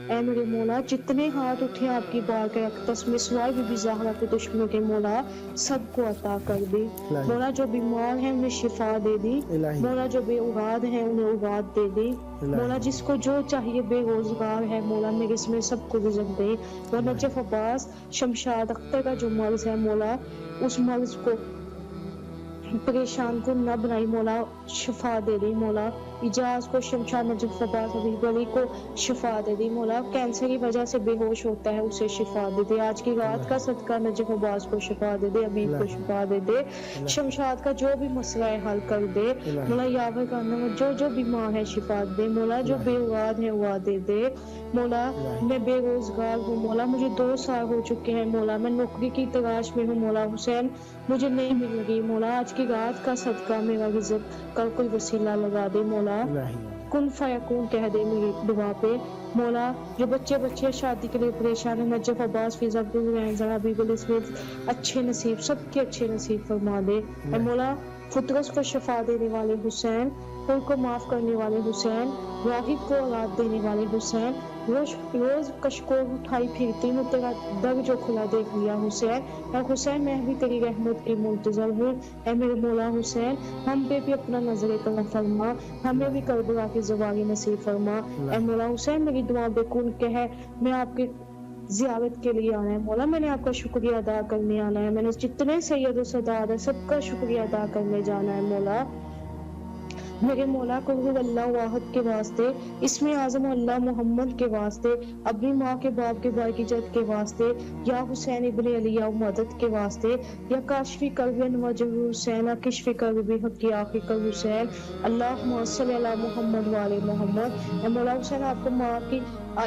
اے میرے مولا جتنے ہاتھ اٹھے آپ کی بارگاہ اقدس میں سوائے بی بی زہرا کے دشمنوں کے، مولا سب کو عطا کر دے، مولا جو بیمار ہیں انہیں شفا دے دی، مولا جو بے اولاد ہیں انہیں اولاد دے دی، مولا جس کو جو چاہیے بے روزگار ہے مولا میرے اس میں سب کو رزق دے، اور نجف عباس شمشاد اختر کا جو مرض ہے مولا اس مرض کو پریشان کو نہ بنائی، مولا شفا دے دی، مولا اجاز کو، شمشاد نجف عباس حبیب علی کو شفا دے دی، مولا کینسر کی وجہ سے بے ہوش ہوتا ہے اسے شفا دے دے، آج کی رات کا صدقہ نجف عباس کو شفا دے دے، امین کو شفا دے دے، شمشاد کا جو بھی مسئلہ ہے حل کر دے، مولا یاور کرنا جو بیمار ہے شفا دے، مولا جو بے اولاد ہے اولاد دے دے، مولا میں بے روزگار ہوں، مولا مجھے 2 سال ہو چکے ہیں، مولا میں نوکری کی تلاش میں ہوں، مولا حسین مجھے نہیں مل رہی، مولا آج کی رات کا صدقہ میرا رزق کا کوئی وسیلہ لگا دے، مولا کن فیکون کہہ دے میری دعا پہ، مولا جو بچے شادی کے لیے پریشان ہیں، نجف عباس، فیض عبدالرحیم، حبیب الاسود اچھے نصیب سب کے اچھے نصیب فرما دے، اے مولا فطرس کو شفا دینے والے حسین، کل کو معاف کرنے والے حسین، راغب کو اولاد دینے والے حسین، روز کشکول اٹھائی پھرتی ہوں تیرا در جو کھلا دیکھ لیا حسین، اے حسین میں بھی تیری رحمت کی منتظر ہوں، اے میرے مولا حسین ہم پہ بھی اپنا نظر کرم فرما، ہمیں بھی کربلا کی زواری نصیب فرما، اے مولا حسین میری دعا بے کن کہ ہے میں آپ کے زیارت کے لیے آنا ہے، مولا میں نے آپ کا شکریہ ادا کرنے آنا ہے، میں نے جتنے سید و سردار ہے سب کا شکریہ ادا کرنے جانا ہے، مولا میرے مولا کو اللہ واحد کے واسطے، اسم اعظم اللہ محمد کے واسطے، اپنی ماں کے باپ کے بھائی کی جد کے واسطے، یا حسین ابن علی یا مدد کے واسطے، یا کاشفی کرب انواج حسین، کشفی کرب حق آخری کر حسین، اللہم صلی علی محمد وعلی محمد۔ اے مولا حسین آپ کو ماں کی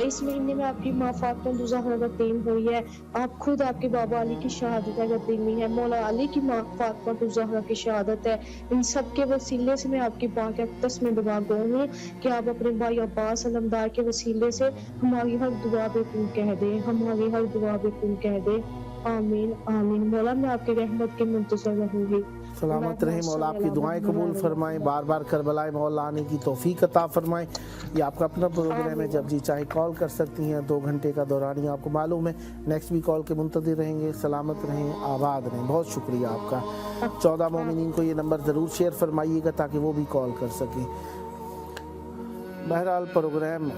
اس مہینے میں آپ کی ماں فاطمہ زہرا رتیم ہوئی ہے، آپ خود آپ کے بابا علی کی شہادت رتیمی ہے، مولا علی کی ماں فاطمہ زہرا کی شہادت ہے، ان سب کے وسیلے سے میں آپ کی بات اقدس میں دعا گو ہوں کہ آپ اپنے بھائی عباس علمدار کے وسیلے سے ہماری ہر دعا بے کن کہہ دیں، ہماری ہر دعا بے کن کہہ دیں، آمین آمین۔ مولا میں آپ کے رحمت کے منتظر رہوں گی، سلامت رہیں، مولا آپ کی دعائیں قبول فرمائیں، بار بار کربلائے مولا آنے کی توفیق عطا فرمائیں۔ یہ آپ کا اپنا پروگرام ہے، جب جی چاہے کال کر سکتی ہیں، 2 گھنٹے کا دورانیہ آپ کو معلوم ہے، نیکسٹ بھی کال کے منتظر رہیں گے، سلامت رہیں، آباد رہیں، بہت شکریہ آپ کا۔ 14 مومنین کو یہ نمبر ضرور شیئر فرمائیے گا تاکہ وہ بھی کال کر سکیں۔ بہرحال پروگرام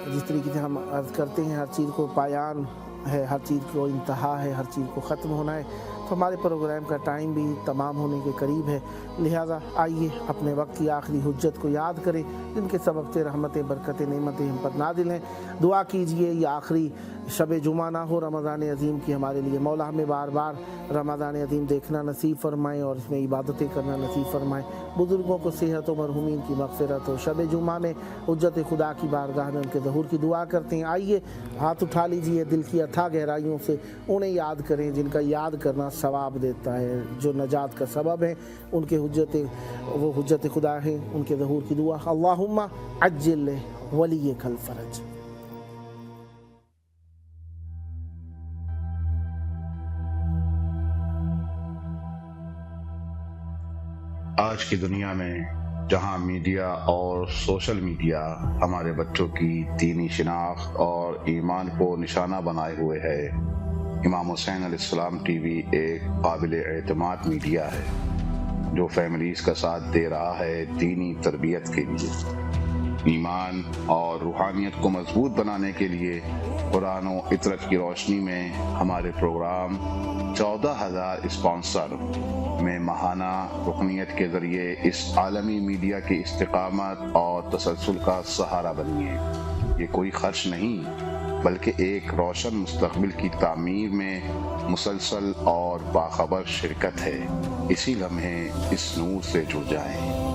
جس طریقے سے ہم عرض کرتے ہیں، ہر چیز کو پایان ہے، ہر چیز کو انتہا ہے، ہر چیز کو ختم ہونا ہے، تو ہمارے پروگرام کا ٹائم بھی تمام ہونے کے قریب ہے، لہٰذا آئیے اپنے وقت کی آخری حجت کو یاد کریں جن کے سبب سے رحمتیں برکتیں نعمتیں ہم پر نازل ہیں۔ دعا کیجئے یہ آخری شب جمعہ نہ ہو رمضان عظیم کی ہمارے لیے، مولا ہمیں بار بار رمضان عظیم دیکھنا نصیب فرمائیں اور اس میں عبادتیں کرنا نصیب فرمائیں، بزرگوں کو صحت و مرحومین کی مغفرت ہو، شب جمعہ میں حجت خدا کی بارگاہ میں ان کے ظہور کی دعا کرتے ہیں۔ آئیے ہاتھ اٹھا لیجئے، دل کی اتھا گہرائیوں سے انہیں یاد کریں جن کا یاد کرنا ثواب دیتا ہے، جو نجات کا سبب ہے، ان کے وہ حجت خدا ہیں، ان کے ظہور کی دعا، اللہم عجل ولیک الفرج۔ آج کی دنیا میں جہاں میڈیا اور سوشل میڈیا ہمارے بچوں کی دینی شناخت اور ایمان کو نشانہ بنائے ہوئے ہے، امام حسین علیہ السلام ٹی وی ایک قابل اعتماد میڈیا ہے جو فیملیز کا ساتھ دے رہا ہے دینی تربیت کے لیے، ایمان اور روحانیت کو مضبوط بنانے کے لیے۔ قرآن و عطرت کی روشنی میں ہمارے پروگرام 14,000 اسپانسر میں ماہانہ رکنیت کے ذریعے اس عالمی میڈیا کی استقامت اور تسلسل کا سہارا بنیے۔ یہ کوئی خرچ نہیں بلکہ ایک روشن مستقبل کی تعمیر میں مسلسل اور باخبر شرکت ہے۔ اسی لمحے اس نور سے جڑ جائیں۔